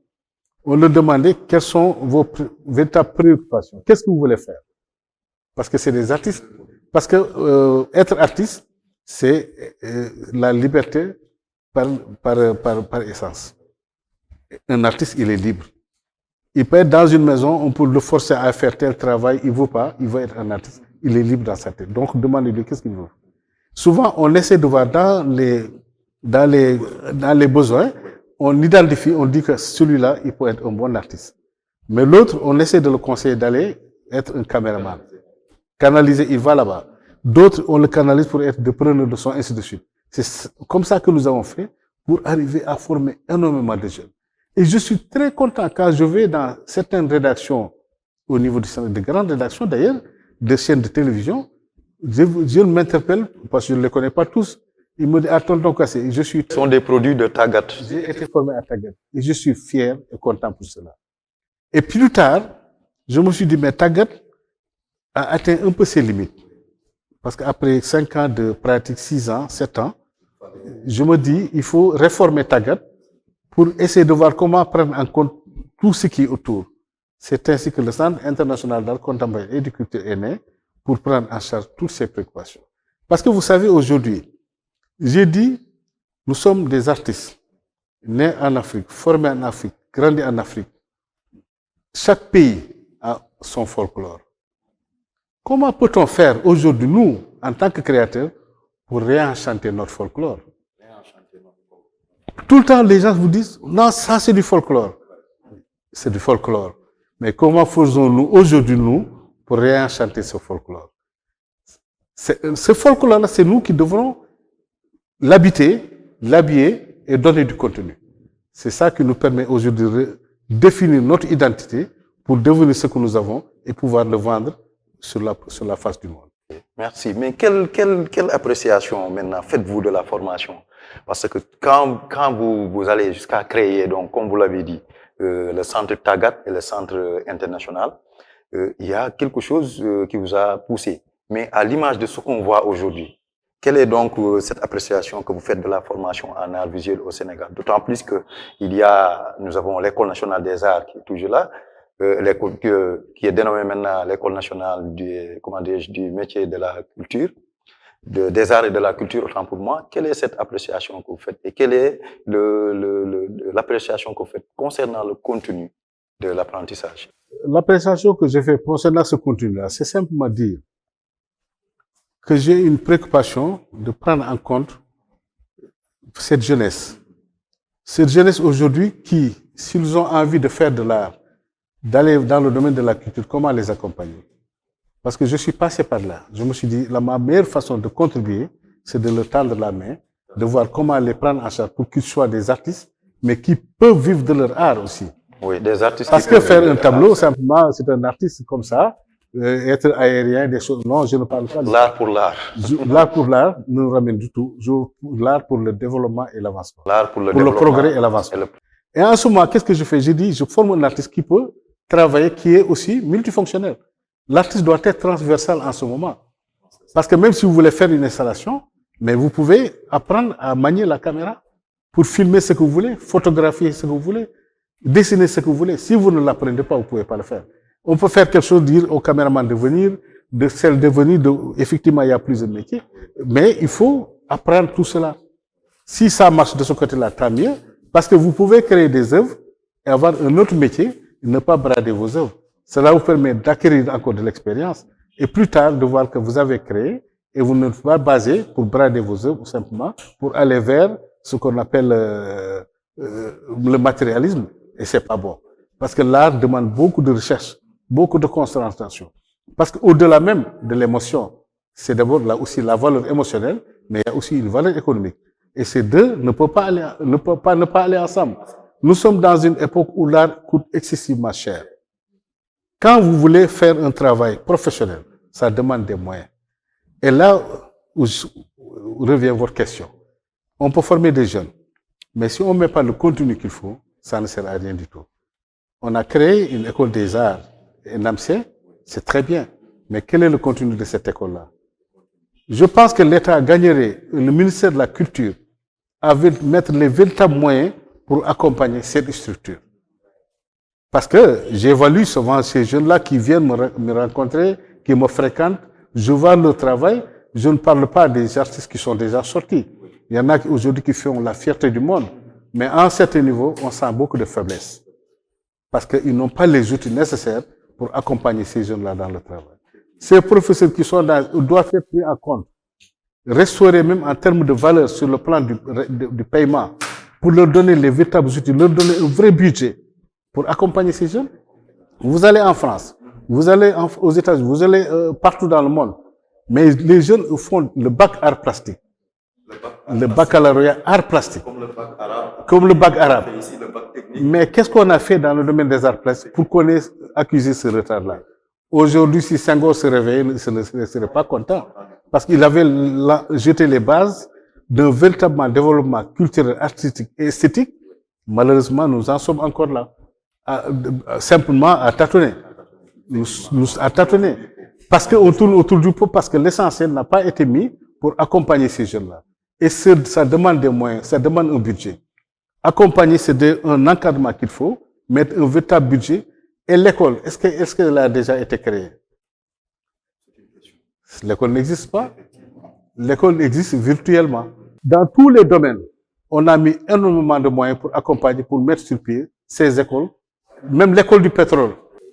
on leur demandait quelles sont vos véritables préoccupations. Qu'est-ce que vous voulez faire? Parce que c'est des artistes. Parce que être artiste, c'est la liberté par essence. Un artiste, il est libre. Il peut être dans une maison, on peut le forcer à faire tel travail, il ne veut pas, il veut être un artiste. Il est libre dans sa tête. Donc, demandez-lui qu'est-ce qu'il veut. Souvent, on essaie de voir dans les besoins, on identifie, on dit que celui-là, il peut être un bon artiste. Mais l'autre, on essaie de le conseiller d'aller être un caméraman. Canaliser, il va là-bas. D'autres, on le canalise pour être des preneurs de son, ainsi de suite. C'est comme ça que nous avons fait pour arriver à former énormément de jeunes. Et je suis très content quand je vais dans certaines rédactions, au niveau de grandes rédactions d'ailleurs, de chaînes de télévision, je m'interpelle, parce que je ne les connais pas tous, ils me disent, ah, tonton Kassé, je suis... Ce sont des produits de Tagat. J'ai été formé à Tagat. Et je suis fier et content pour cela. Et plus tard, je me suis dit, mais Tagat a atteint un peu ses limites. Parce qu'après 5 ans de pratique, 6 ans, 7 ans, je me dis, il faut réformer Tagat pour essayer de voir comment prendre en compte tout ce qui est autour. C'est ainsi que le Centre international d'art contemporain et de culture est né pour prendre en charge toutes ces préoccupations. Parce que vous savez, aujourd'hui, j'ai dit, nous sommes des artistes, nés en Afrique, formés en Afrique, grandis en Afrique. Chaque pays a son folklore. Comment peut-on faire aujourd'hui, nous, en tant que créateurs, pour réenchanter notre folklore? Tout le temps, les gens vous disent, non, ça c'est du folklore. C'est du folklore. Mais comment faisons-nous aujourd'hui, nous, pour réenchanter ce folklore? Ce folklore-là, c'est nous qui devrons l'habiter, l'habiller et donner du contenu. C'est ça qui nous permet aujourd'hui de définir notre identité pour devenir ce que nous avons et pouvoir le vendre sur la face du monde. Merci. Mais quelle appréciation maintenant faites-vous de la formation? Parce que quand vous allez jusqu'à créer, donc, comme vous l'avez dit, le centre Tagat et le centre international, il y a quelque chose qui vous a poussé. Mais à l'image de ce qu'on voit aujourd'hui, quelle est donc cette appréciation que vous faites de la formation en art visuel au Sénégal? D'autant plus que nous avons l'École nationale des arts qui est toujours là, qui est dénommée maintenant l'École nationale du métier de la culture, des arts et de la culture, autant pour moi. Quelle est cette appréciation que vous faites et quelle est l'appréciation que vous faites concernant le contenu de l'apprentissage? L'appréciation que j'ai faite concernant ce contenu-là, c'est simplement dire que j'ai une préoccupation de prendre en compte cette jeunesse. Cette jeunesse aujourd'hui qui, s'ils ont envie de faire de l'art, d'aller dans le domaine de la culture, comment les accompagner? Parce que je suis passé par là. Je me suis dit, ma meilleure façon de contribuer, c'est de leur tendre la main, de voir comment les prendre en charge pour qu'ils soient des artistes, mais qui peuvent vivre de leur art aussi. Oui, des artistes. Parce que faire un tableau, simplement, c'est un artiste comme ça, être aérien, des choses. Non, je ne parle pas de l'art pour l'art. L'art pour l'art ne nous ramène du tout. L'art pour le développement et l'avancement. L'art pour le progrès et l'avancement. Et en ce moment, qu'est-ce que je fais? J'ai dit, je forme un artiste qui peut travailler, qui est aussi multifonctionnel. L'artiste doit être transversal en ce moment. Parce que même si vous voulez faire une installation, mais vous pouvez apprendre à manier la caméra pour filmer ce que vous voulez, photographier ce que vous voulez, dessiner ce que vous voulez. Si vous ne l'apprenez pas, vous ne pouvez pas le faire. On peut faire quelque chose, dire au caméraman de venir, de celle de venir, effectivement, il y a plusieurs métiers, mais il faut apprendre tout cela. Si ça marche de ce côté-là, tant mieux, parce que vous pouvez créer des œuvres et avoir un autre métier et ne pas brader vos œuvres. Cela vous permet d'acquérir encore de l'expérience et plus tard de voir que vous avez créé et vous ne pas basé pour brader vos œuvres, tout simplement, pour aller vers ce qu'on appelle le matérialisme. Et c'est pas bon. Parce que l'art demande beaucoup de recherche, beaucoup de concentration. Parce qu'au-delà même de l'émotion, c'est d'abord là aussi la valeur émotionnelle, mais il y a aussi une valeur économique. Et ces deux ne peuvent pas aller ensemble. Nous sommes dans une époque où l'art coûte excessivement cher. Quand vous voulez faire un travail professionnel, ça demande des moyens. Et là où revient votre question. On peut former des jeunes, mais si on ne met pas le contenu qu'il faut, ça ne sert à rien du tout. On a créé une école des arts et NAMSE, c'est très bien. Mais quel est le contenu de cette école-là? Je pense que l'État gagnerait, le ministère de la Culture, à mettre les véritables moyens pour accompagner cette structure. Parce que j'évalue souvent ces jeunes-là qui viennent me rencontrer, qui me fréquentent, je vois le travail, je ne parle pas des artistes qui sont déjà sortis. Il y en a aujourd'hui qui font la fierté du monde. Mais à un certain niveau, on sent beaucoup de faiblesse. Parce qu'ils n'ont pas les outils nécessaires pour accompagner ces jeunes-là dans le travail. Ces professeurs qui sont là doivent être pris en compte. Restaurer même en termes de valeur sur le plan du paiement, pour leur donner les véritables outils, leur donner un vrai budget pour accompagner ces jeunes. Vous allez en France, vous allez aux États-Unis, vous allez partout dans le monde. Mais les jeunes font le bac art plastique. Le baccalauréat art plastique. Comme le bac arabe. Mais qu'est-ce qu'on a fait dans le domaine des arts plastiques pour qu'on ait accusé ce retard-là? Aujourd'hui, si Senghor se réveillait, il ne serait pas content. Parce qu'il avait jeté les bases d'un véritable développement culturel, artistique et esthétique. Malheureusement, nous en sommes encore là. Simplement à tâtonner. À tâtonner. Parce qu'on tourne autour du pot, parce que l'essentiel n'a pas été mis pour accompagner ces jeunes-là. Et ça demande des moyens, ça demande un budget. Accompagner, c'est un encadrement qu'il faut, mettre un véritable budget. Et l'école, est-ce qu'elle a déjà été créée? L'école n'existe pas. L'école existe virtuellement. Dans tous les domaines, on a mis énormément de moyens pour accompagner, pour mettre sur pied ces écoles. Même l'école du pétrole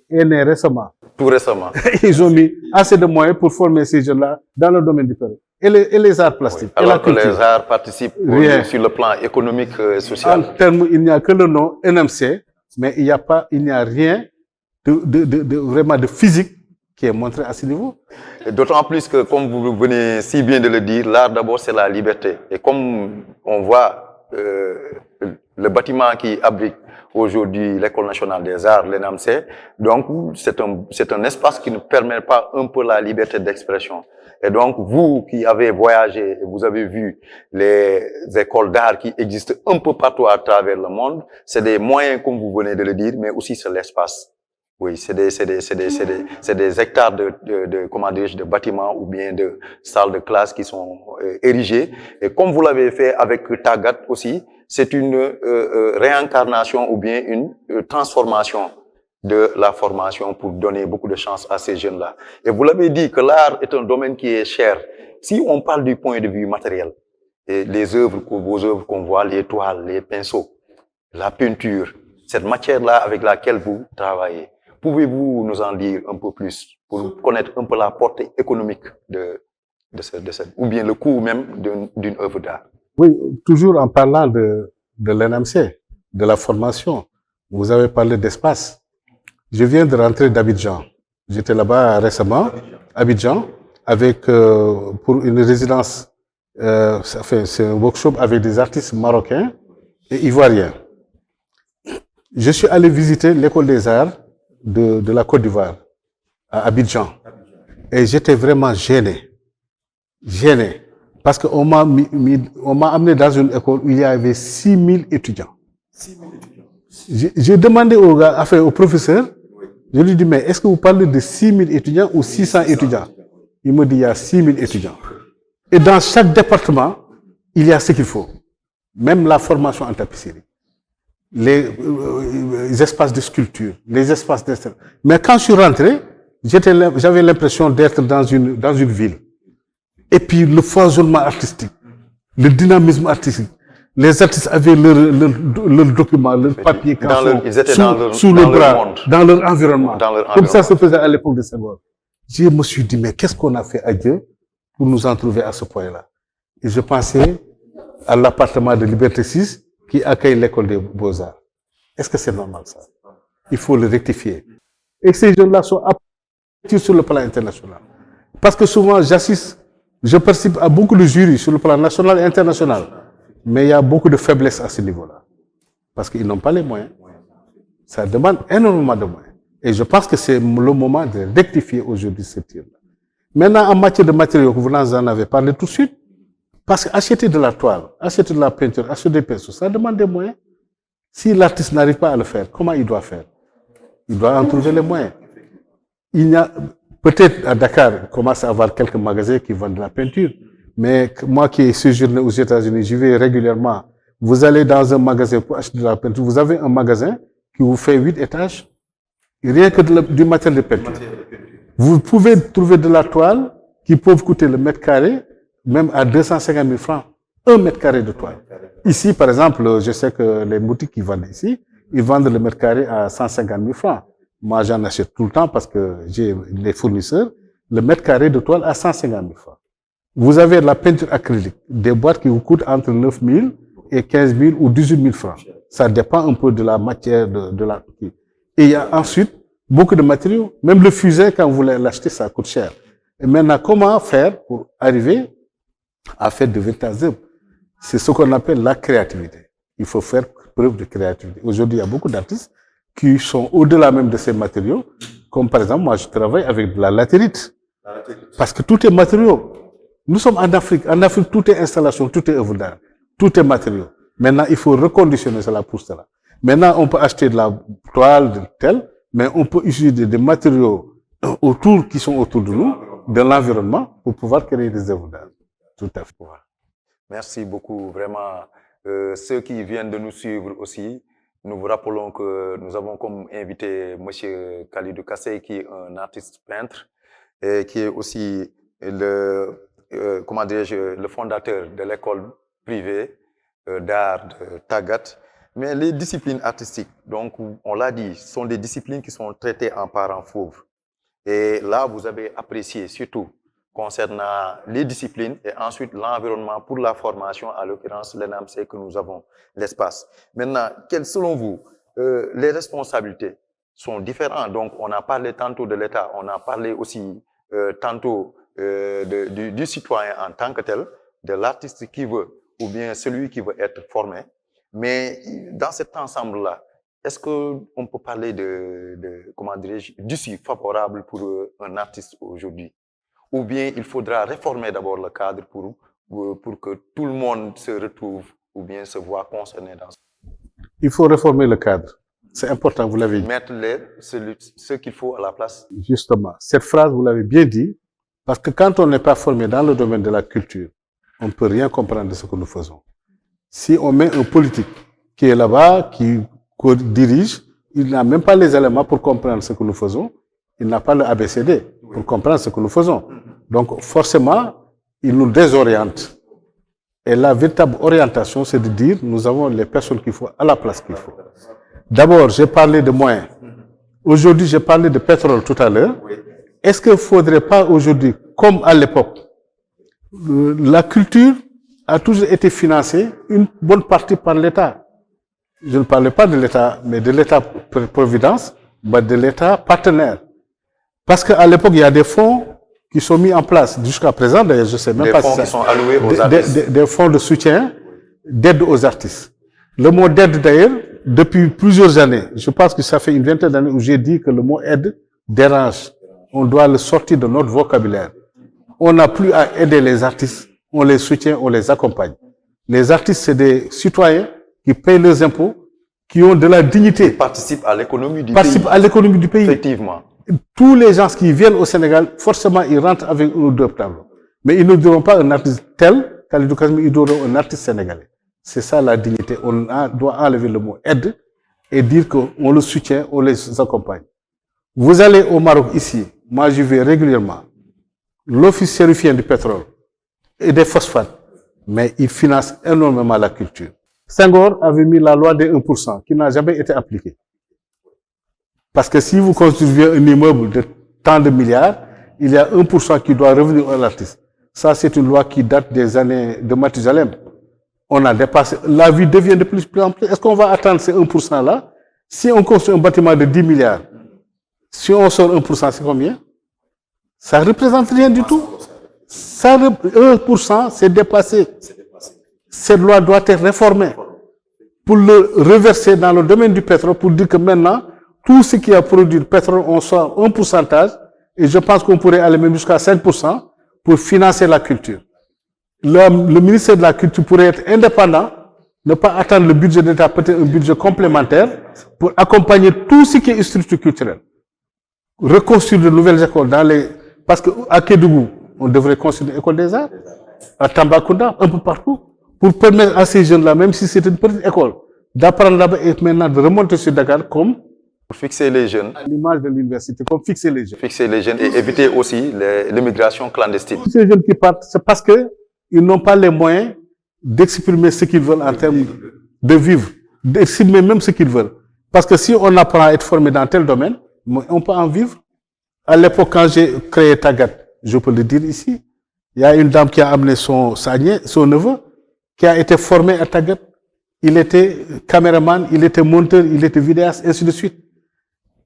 est née récemment. Tout récemment. Ils ont mis assez de moyens pour former ces jeunes-là dans le domaine du pétrole. Et les arts plastiques. Oui. Alors que les arts participent sur le plan économique et social. En termes, il n'y a que le nom NMC, mais il n'y a rien vraiment de physique qui est montré à ce niveau. D'autant plus que, comme vous venez si bien de le dire, l'art d'abord c'est la liberté. Et comme on voit le bâtiment qui abrite aujourd'hui l'École nationale des arts, l'ENAMC, donc c'est un espace qui ne permet pas un peu la liberté d'expression. Et donc vous qui avez voyagé, vous avez vu les écoles d'art qui existent un peu partout à travers le monde, c'est des moyens comme vous venez de le dire, mais aussi c'est l'espace. Oui, c'est des hectares de bâtiments ou bien de salles de classe qui sont érigées. Et comme vous l'avez fait avec Tagat aussi, c'est une réincarnation ou bien une transformation de la formation pour donner beaucoup de chance à ces jeunes-là. Et vous l'avez dit que l'art est un domaine qui est cher. Si on parle du point de vue matériel, et vos œuvres qu'on voit, les toiles, les pinceaux, la peinture, cette matière-là avec laquelle vous travaillez, pouvez-vous nous en dire un peu plus pour connaître un peu la portée économique de cette, ou bien le coût même d'une œuvre d'art? Oui, toujours en parlant de l'NMC, de la formation, vous avez parlé d'espace. Je viens de rentrer d'Abidjan. J'étais là-bas récemment, Abidjan, avec pour une résidence, c'est un workshop avec des artistes marocains et ivoiriens. Je suis allé visiter l'école des arts de la Côte d'Ivoire, à Abidjan. Et j'étais vraiment gêné. Gêné. Parce qu'on m'a amené dans une école où il y avait 6000 étudiants. 6000 étudiants. J'ai demandé au gars, enfin au professeur, je lui ai dit, mais est-ce que vous parlez de 6000 étudiants ou 600 étudiants? Il me dit, il y a 6000 étudiants. Et dans chaque département, il y a ce qu'il faut. Même la formation en tapisserie. Les espaces de sculpture, les espaces d'installation. Mais quand je suis rentré, j'avais l'impression d'être dans une ville. Et puis le foisonnement artistique, le dynamisme artistique. Les artistes avaient leur document, leur papier sous le bras, dans leur environnement. Comme ça se faisait à l'époque de Senghor. Je me suis dit, mais qu'est-ce qu'on a fait à Dieu pour nous en trouver à ce point-là? Et je pensais à l'appartement de Liberté 6 qui accueille l'école des Beaux-Arts. Est-ce que c'est normal ça? Il faut le rectifier. Et ces jeunes-là sont appréciés sur le plan international. Parce que souvent, je participe à beaucoup de jurys sur le plan national et international. Mais il y a beaucoup de faiblesse à ce niveau-là. Parce qu'ils n'ont pas les moyens. Ça demande énormément de moyens. Et je pense que c'est le moment de rectifier aujourd'hui ce tir-là. Maintenant, en matière de matériaux, vous en avez parlé tout de suite. Parce qu'acheter de la toile, acheter de la peinture, acheter des pinceaux, ça demande des moyens. Si l'artiste n'arrive pas à le faire, comment il doit faire? Il doit en trouver les moyens. Il y a, peut-être à Dakar, il commence à avoir quelques magasins qui vendent de la peinture. Mais moi qui ai séjourné aux États-Unis, j'y vais régulièrement. Vous allez dans un magasin pour acheter de la peinture. Vous avez un magasin qui vous fait 8 étages. Rien que du matériel de peinture. Vous pouvez trouver de la toile qui peuvent coûter le mètre carré même à 250 000 francs, 1 mètre carré de toile. Ici, par exemple, je sais que les boutiques qui vendent ici, ils vendent le mètre carré à 150 000 francs. Moi, j'en achète tout le temps parce que j'ai les fournisseurs, le mètre carré de toile à 150 000 francs. Vous avez de la peinture acrylique, des boîtes qui vous coûtent entre 9 000 et 15 000 ou 18 000 francs. Ça dépend un peu de la matière de la... Et il y a ensuite beaucoup de matériaux. Même le fusain, quand vous l'achetez, ça coûte cher. Et maintenant, comment faire pour arriver à faire de véritables œuvres? C'est ce qu'on appelle la créativité. Il faut faire preuve de créativité. Aujourd'hui, il y a beaucoup d'artistes qui sont au-delà même de ces matériaux. Comme par exemple, moi, je travaille avec de la latérite. Parce que tout est matériaux. Nous sommes en Afrique. En Afrique, tout est installation, tout est œuvre d'art. Tout est matériaux. Maintenant, il faut reconditionner cela pour cela. Maintenant, on peut acheter de la toile, de tel, mais on peut utiliser des matériaux autour, qui sont autour de nous, de l'environnement, pour pouvoir créer des œuvres d'art. Tout à fait. Merci beaucoup. Vraiment, ceux qui viennent de nous suivre aussi, nous vous rappelons que nous avons comme invité M. Khalidou Kassé, qui est un artiste peintre et qui est aussi le fondateur de l'école privée d'art de Tagat. Mais les disciplines artistiques, donc on l'a dit, sont des disciplines qui sont traitées en parents fauves. Et là, vous avez apprécié surtout concernant les disciplines et ensuite l'environnement pour la formation, à l'occurrence l'ENAMC que nous avons, l'espace. Maintenant, quelles, selon vous, les responsabilités sont différentes. Donc, on a parlé tantôt de l'État, on a parlé aussi tantôt du citoyen en tant que tel, de l'artiste qui veut, ou bien celui qui veut être formé. Mais dans cet ensemble-là, est-ce qu'on peut parler d'issue favorable pour un artiste aujourd'hui? Ou bien il faudra réformer d'abord le cadre pour que tout le monde se retrouve ou bien se voit concerné dans ça? Il faut réformer le cadre. C'est important, vous l'avez dit. Mettre ce qu'il faut à la place. Justement, cette phrase, vous l'avez bien dit, parce que quand on n'est pas formé dans le domaine de la culture, on ne peut rien comprendre de ce que nous faisons. Si on met un politique qui est là-bas, qui dirige, il n'a même pas les éléments pour comprendre ce que nous faisons. Il n'a pas le ABCD pour comprendre ce que nous faisons. Donc, forcément, il nous désoriente. Et la véritable orientation, c'est de dire, nous avons les personnes qu'il faut à la place qu'il faut. D'abord, j'ai parlé de moyens. Aujourd'hui, j'ai parlé de pétrole tout à l'heure. Est-ce qu'il ne faudrait pas aujourd'hui, comme à l'époque, la culture a toujours été financée une bonne partie par l'État. Je ne parlais pas de l'État, mais de l'État-providence, mais de l'État partenaire. Parce qu'à l'époque, il y a des fonds qui sont mis en place. Jusqu'à présent, d'ailleurs, je ne sais même pas si ça... Des fonds qui sont alloués aux artistes. Des fonds de soutien, d'aide aux artistes. Le mot d'aide, d'ailleurs, depuis plusieurs années, je pense que ça fait une vingtaine d'années où j'ai dit que le mot aide dérange. On doit le sortir de notre vocabulaire. On n'a plus à aider les artistes. On les soutient, on les accompagne. Les artistes, c'est des citoyens qui payent leurs impôts, qui ont de la dignité. Ils participent à l'économie du pays. Participent à l'économie du pays. Effectivement. Tous les gens qui viennent au Sénégal, forcément, ils rentrent avec un ou deux tableaux. Mais ils ne diront pas un artiste tel, Khalidou Kassé, ils diront un artiste sénégalais. C'est ça la dignité. On doit enlever le mot aide et dire qu'on le soutient, on les accompagne. Vous allez au Maroc ici, moi j'y vais régulièrement. L'office sérifien du pétrole et des phosphates, mais il finance énormément la culture. Senghor avait mis la loi des 1% qui n'a jamais été appliquée. Parce que si vous construisez un immeuble de tant de milliards, il y a 1% qui doit revenir à l'artiste. Ça, c'est une loi qui date des années de Mathusalem. On a dépassé. La vie devient de plus en plus. Est-ce qu'on va attendre ces 1%-là? Si on construit un bâtiment de 10 milliards, si on sort 1%, c'est combien? Ça ne représente rien du tout. 1%, c'est dépassé. Cette loi doit être réformée pour le reverser dans le domaine du pétrole, pour dire que maintenant, tout ce qui a produit le pétrole, on sort un pourcentage, et je pense qu'on pourrait aller même jusqu'à 5% pour financer la culture. Le ministère de la Culture pourrait être indépendant, ne pas attendre le budget d'État, peut-être un budget complémentaire, pour accompagner tout ce qui est structure culturelle. Reconstruire de nouvelles écoles dans les... Parce qu'à Kédougou, on devrait construire une école des arts, à Tambacounda, un peu partout, pour permettre à ces jeunes-là, même si c'est une petite école, d'apprendre là-bas et maintenant de remonter sur Dakar comme Pour fixer les jeunes. À l'image de l'université, comme fixer les jeunes. Fixer les jeunes et éviter aussi l'immigration clandestine. Tous ces jeunes qui partent, c'est parce qu'ils n'ont pas les moyens d'exprimer ce qu'ils veulent en termes de vivre, d'exprimer même ce qu'ils veulent. Parce que si on apprend à être formé dans tel domaine, on peut en vivre. À l'époque, quand j'ai créé Tagat, je peux le dire ici, il y a une dame qui a amené son neveu, qui a été formé à Tagat. Il était caméraman, il était monteur, il était vidéaste, ainsi de suite.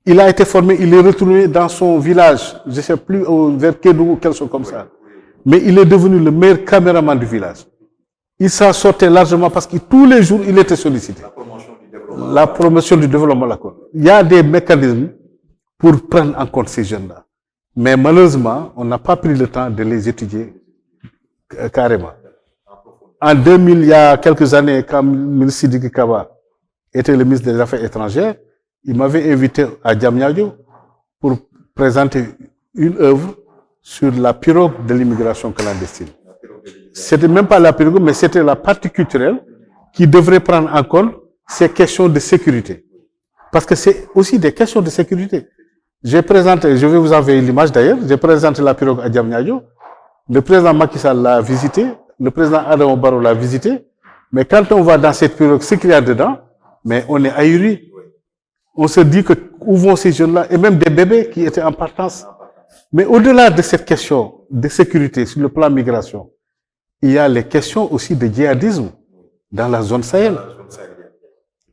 Il a été formé, il est retourné dans son village, je ne sais plus, vers Kédougou ou quelque chose comme ça. Mais il est devenu le meilleur caméraman du village. Il s'en sortait largement parce que tous les jours, il était sollicité. La promotion du développement local. Il y a des mécanismes pour prendre en compte ces jeunes-là. Mais malheureusement, on n'a pas pris le temps de les étudier carrément. En 2000, il y a quelques années, quand le ministre Sidiki Kaba était le ministre des Affaires étrangères, il m'avait invité à Diamniadio pour présenter une œuvre sur la pirogue de l'immigration clandestine. C'était même pas la pirogue, mais c'était la partie culturelle qui devrait prendre en compte ces questions de sécurité. Parce que c'est aussi des questions de sécurité. J'ai présenté, je vais vous envoyer l'image d'ailleurs, j'ai présenté la pirogue à Diamniadio. Le président Macky Sall l'a visité, le président Adama Barrow l'a visité, mais quand on va dans cette pirogue, ce qu'il y a dedans, mais on est ahuri. On se dit que où vont ces jeunes-là, et même des bébés qui étaient en partance. Mais au-delà de cette question de sécurité sur le plan migration, il y a les questions aussi de djihadisme dans la zone Sahel.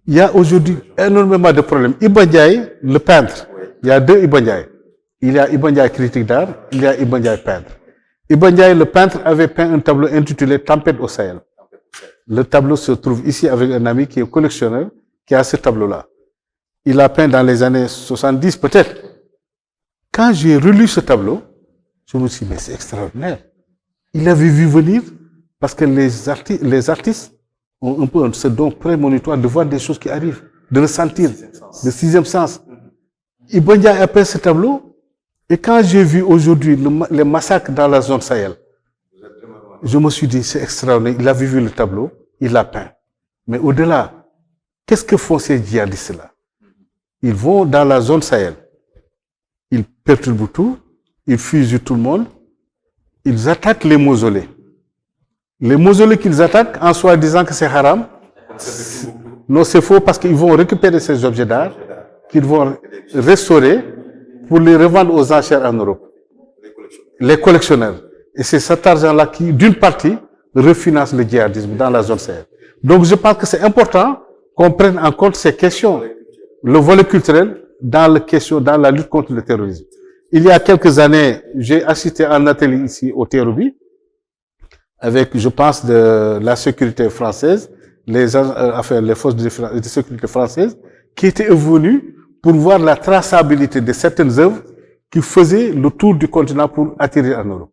Il y a aujourd'hui énormément de problèmes. Iba Ndiaye, le peintre, il y a deux Iba Ndiaye. Il y a Iba Ndiaye critique d'art, il y a Iba Ndiaye peintre. Iba Ndiaye, le peintre, avait peint un tableau intitulé Tempête au Sahel. Le tableau se trouve ici avec un ami qui est collectionneur, qui a ce tableau-là. Il a peint dans les années 70 peut-être. Quand j'ai relu ce tableau, je me suis dit, mais c'est extraordinaire. Il avait vu venir parce que les artistes ont un peu ce don prémonitoire de voir des choses qui arrivent, de le sentir, le sixième sens. Iba Ndiaye a peint ce tableau et quand j'ai vu aujourd'hui les massacres dans la zone Sahel, je me suis dit, c'est extraordinaire. Il avait vu le tableau, il l'a peint. Mais au-delà, qu'est-ce que font ces djihadistes-là? Ils vont dans la zone Sahel. Ils perturbent tout, ils fusillent tout le monde, ils attaquent les mausolées. Les mausolées qu'ils attaquent, en soi disant que c'est haram, non, c'est faux parce qu'ils vont récupérer ces objets d'art, qu'ils vont restaurer pour les revendre aux enchères en Europe. Les collectionneurs. Et c'est cet argent-là qui, d'une partie, refinance le djihadisme dans la zone Sahel. Donc je pense que c'est important qu'on prenne en compte ces questions, le volet culturel dans la lutte contre le terrorisme. Il y a quelques années, j'ai assisté à un atelier ici au Terroubi avec, je pense, de la sécurité française, les forces de sécurité françaises qui étaient venues pour voir la traçabilité de certaines œuvres qui faisaient le tour du continent pour atterrir en Europe.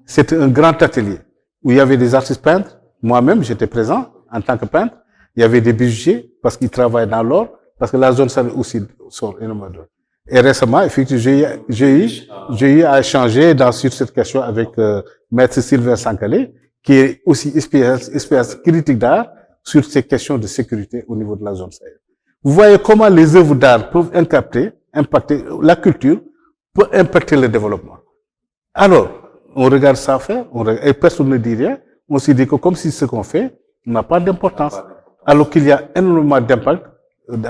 C'était un grand atelier où il y avait des artistes peintres. Moi-même, j'étais présent en tant que peintre. Il y avait des bijoutiers parce qu'ils travaillent dans l'or, parce que la zone Sahel aussi sort énormément d'or. Et récemment, effectivement, j'ai eu à échanger sur cette question avec Maître Sylvain Sankalé, qui est aussi spécialiste critique d'art sur ces questions de sécurité au niveau de la zone Sahel. Vous voyez comment les œuvres d'art peuvent impacter la culture, peut impacter le développement. Alors, on regarde ça faire, et personne ne dit rien. On se dit que comme si ce qu'on fait n'a pas d'importance, alors qu'il y a énormément d'impact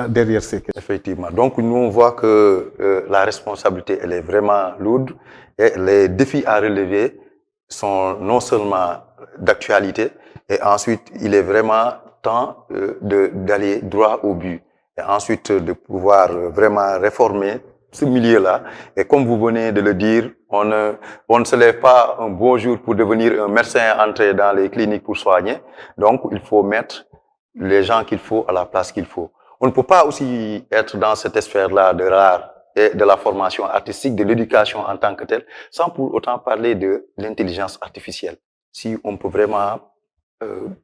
derrière ces questions. Effectivement. Donc, nous, on voit que la responsabilité, elle est vraiment lourde et les défis à relever sont non seulement d'actualité, et ensuite, il est vraiment temps d'aller droit au but et ensuite de pouvoir vraiment réformer ce milieu-là. Et comme vous venez de le dire, on ne se lève pas un beau jour pour devenir un médecin, entrer dans les cliniques pour soigner. Donc, il faut mettre les gens qu'il faut à la place qu'il faut. On ne peut pas aussi être dans cette sphère-là de l'art et de la formation artistique, de l'éducation en tant que telle, sans pour autant parler de l'intelligence artificielle. Si on peut vraiment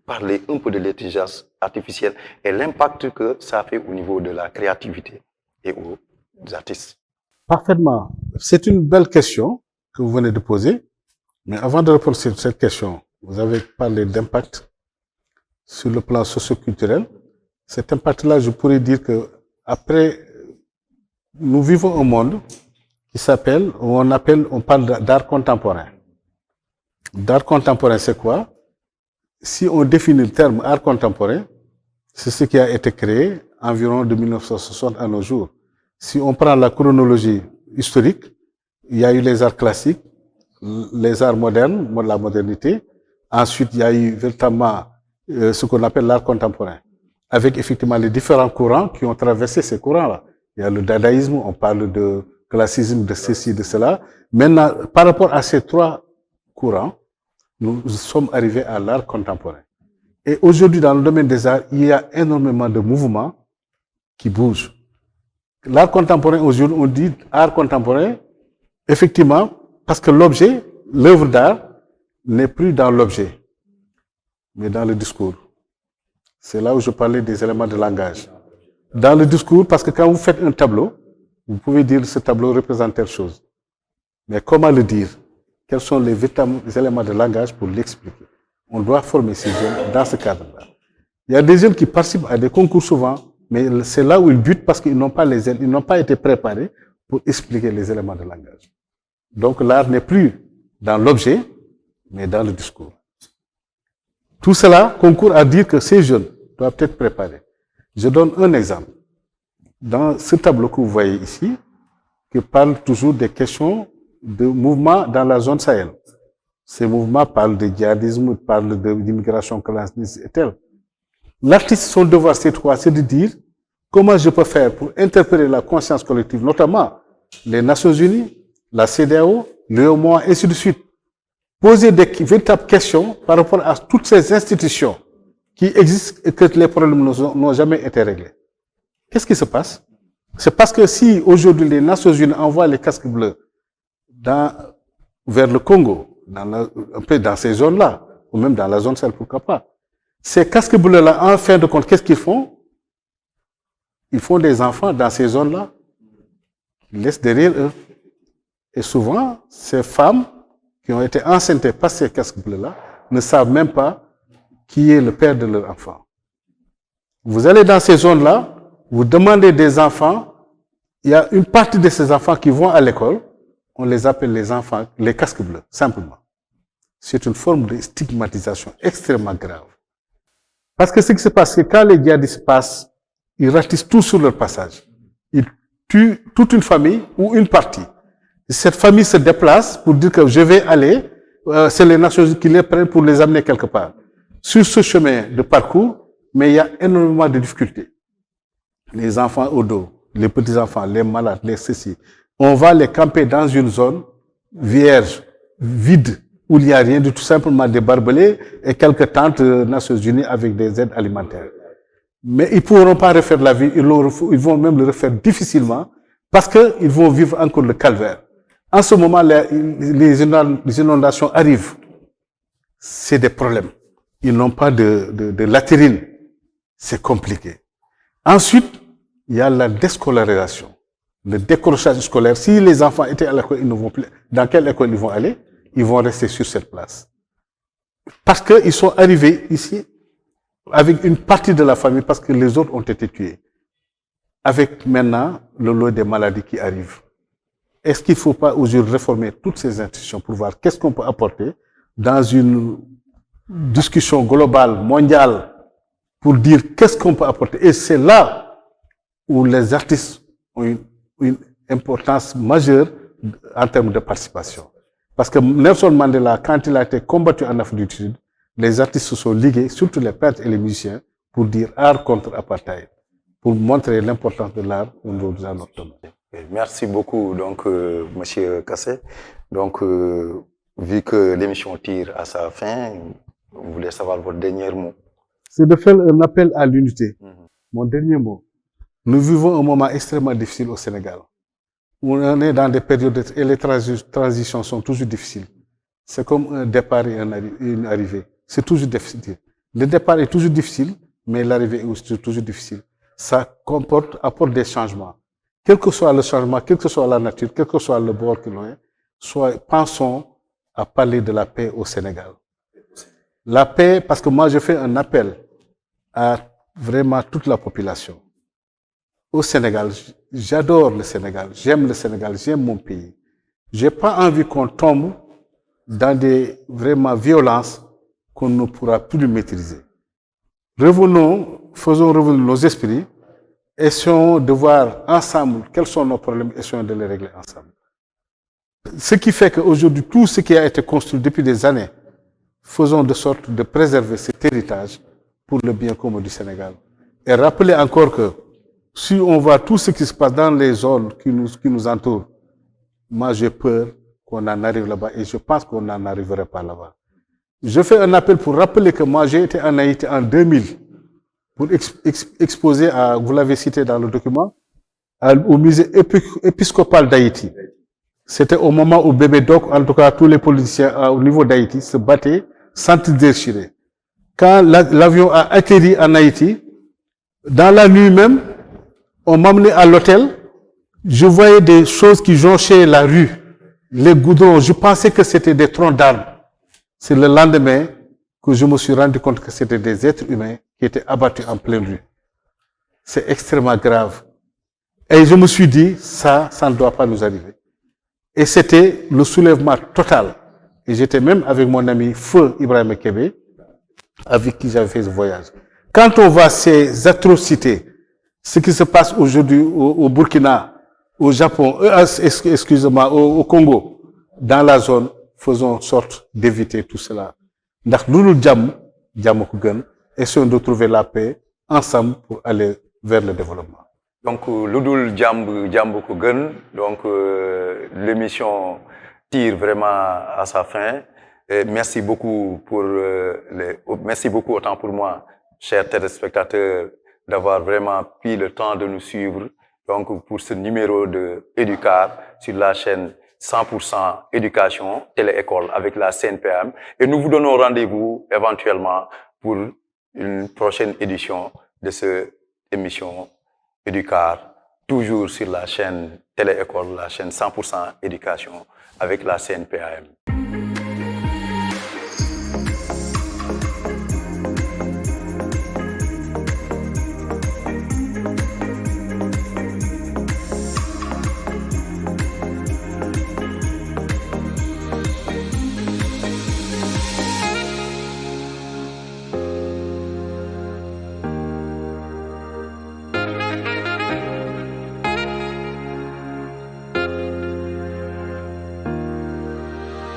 parler un peu de l'intelligence artificielle et l'impact que ça fait au niveau de la créativité et aux artistes. Parfaitement. C'est une belle question que vous venez de poser. Mais avant de répondre sur cette question, vous avez parlé d'impact sur le plan socio-culturel. Cet impact-là, je pourrais dire que après nous vivons un monde qui s'appelle, on parle d'art contemporain. D'art contemporain, c'est quoi? Si on définit le terme art contemporain, c'est ce qui a été créé environ de 1960 à nos jours. Si on prend la chronologie historique, il y a eu les arts classiques, les arts modernes, la modernité. Ensuite, il y a eu véritablement ce qu'on appelle l'art contemporain, avec effectivement les différents courants qui ont traversé ces courants-là. Il y a le dadaïsme, on parle de classicisme, de ceci, de cela. Maintenant, par rapport à ces trois courants, nous sommes arrivés à l'art contemporain. Et aujourd'hui, dans le domaine des arts, il y a énormément de mouvements qui bougent. L'art contemporain, aujourd'hui, on dit art contemporain, effectivement, parce que l'objet, l'œuvre d'art, n'est plus dans l'objet, mais dans le discours. C'est là où je parlais des éléments de langage. Dans le discours, parce que quand vous faites un tableau, vous pouvez dire que ce tableau représente telle chose. Mais comment le dire? Quels sont les véritables éléments de langage pour l'expliquer? On doit former ces jeunes dans ce cadre-là. Il y a des jeunes qui participent à des concours souvent, mais c'est là où ils butent parce qu'ils n'ont pas été préparés pour expliquer les éléments de langage. Donc l'art n'est plus dans l'objet, mais dans le discours. Tout cela concourt à dire que ces jeunes doivent être préparés. Je donne un exemple. Dans ce tableau que vous voyez ici, qui parle toujours des questions de mouvement dans la zone Sahel. Ces mouvements parlent de djihadisme, parlent d'immigration clandestine et tel. L'artiste, son devoir, c'est quoi? C'est de dire comment je peux faire pour interpeller la conscience collective, notamment les Nations Unies, la CEDEAO, l'UEMOA, ainsi de suite. Poser des véritables questions par rapport à toutes ces institutions qui existent et que les problèmes n'ont jamais été réglés. Qu'est-ce qui se passe? C'est parce que si aujourd'hui les Nations Unies envoient les casques bleus vers le Congo, un peu dans ces zones-là, ou même dans la zone Sahel, pourquoi pas. Ces casques bleus-là, en fin de compte, qu'est-ce qu'ils font? Ils font des enfants dans ces zones-là, ils laissent derrière eux. Et souvent, ces femmes qui ont été enceintes par ces casques bleus-là ne savent même pas qui est le père de leur enfant. Vous allez dans ces zones-là, vous demandez des enfants, il y a une partie de ces enfants qui vont à l'école, on les appelle les enfants, les casques bleus, simplement. C'est une forme de stigmatisation extrêmement grave. Parce que ce qui se passe, c'est que quand les djihadistes passent, ils ratissent tout sur leur passage. Ils tuent toute une famille ou une partie. Cette famille se déplace pour dire que je vais aller, c'est les Nations Unies qui les prennent pour les amener quelque part. Sur ce chemin de parcours, mais il y a énormément de difficultés. Les enfants au dos, les petits-enfants, les malades, les ceci. On va les camper dans une zone vierge, vide, où il n'y a rien du tout, simplement des barbelés et quelques tentes Nations Unies avec des aides alimentaires. Mais ils ne pourront pas refaire la vie, ils vont même le refaire difficilement parce qu'ils vont vivre encore le calvaire. En ce moment, les inondations arrivent. C'est des problèmes. Ils n'ont pas de latérine. C'est compliqué. Ensuite, il y a la déscolarisation, le décrochage scolaire. Si les enfants étaient à l'école, ils ne vont plus. Dans quelle école ils vont aller? Ils vont rester sur cette place. Parce qu'ils sont arrivés ici avec une partie de la famille, parce que les autres ont été tués. Avec maintenant le lot des maladies qui arrivent. Est-ce qu'il ne faut pas aujourd'hui réformer toutes ces institutions pour voir qu'est-ce qu'on peut apporter dans une discussion globale, mondiale, pour dire qu'est-ce qu'on peut apporter? Et c'est là où les artistes ont une importance majeure en termes de participation. Parce que Nelson Mandela, quand il a été combattu en Afrique du Sud, les artistes se sont ligués, surtout les peintres et les musiciens, pour dire art contre apartheid, pour montrer l'importance de l'art dans notre domaine. Merci beaucoup, donc, Monsieur Kassé. Donc, vu que l'émission tire à sa fin, on voulait savoir votre dernier mot. C'est de faire un appel à l'unité. Mon dernier mot. Nous vivons un moment extrêmement difficile au Sénégal. On est dans des périodes et les transitions sont toujours difficiles. C'est comme un départ et une arrivée. C'est toujours difficile. Le départ est toujours difficile, mais l'arrivée est aussi toujours difficile. Ça apporte des changements. Quel que soit le changement, quelle que soit la nature, quel que soit le bord que l'on est, pensons à parler de la paix au Sénégal. La paix, parce que moi je fais un appel à vraiment toute la population. Au Sénégal, j'adore le Sénégal, j'aime mon pays. J'ai pas envie qu'on tombe dans des vraiment violences qu'on ne pourra plus maîtriser. Revenons, faisons revenir nos esprits, essayons de voir ensemble quels sont nos problèmes, essayons de les régler ensemble. Ce qui fait qu'aujourd'hui, tout ce qui a été construit depuis des années, faisons de sorte de préserver cet héritage pour le bien commun du Sénégal. Et rappelez encore que si on voit tout ce qui se passe dans les zones qui nous entourent, moi j'ai peur qu'on en arrive là-bas et je pense qu'on n'en arriverait pas là-bas. Je fais un appel pour rappeler que moi j'ai été en Haïti en 2000 pour exposer, vous l'avez cité dans le document, au musée épiscopal d'Haïti. C'était au moment où Bébé Doc, en tout cas tous les politiciens au niveau d'Haïti, se battaient sans se déchirer. Quand l'avion a atterri en Haïti, dans la nuit même, on m'amenait à l'hôtel, je voyais des choses qui jonchaient la rue, les goudrons, je pensais que c'était des troncs d'arbres. C'est le lendemain que je me suis rendu compte que c'était des êtres humains qui étaient abattus en pleine rue. C'est extrêmement grave. Et je me suis dit, ça ne doit pas nous arriver. Et c'était le soulèvement total. Et j'étais même avec mon ami Feu Ibrahim Kébé, avec qui j'avais fait ce voyage. Quand on voit ces atrocités, ce qui se passe aujourd'hui au Burkina, au Japon, excusez-moi, au Congo, dans la zone, faisons en sorte d'éviter tout cela. Essayons de trouver la paix ensemble pour aller vers le développement. Donc, Ludul Djamb Kougen, donc l'émission tire vraiment à sa fin. Et merci beaucoup merci beaucoup autant pour moi, chers téléspectateurs, d'avoir vraiment pris le temps de nous suivre. Donc, pour ce numéro de Éducar sur la chaîne 100% Éducation Télé-École avec la CNPM. Et nous vous donnons rendez-vous éventuellement pour une prochaine édition de cette émission Éducar, toujours sur la chaîne Télé-École, la chaîne 100% Éducation avec la CNPAM.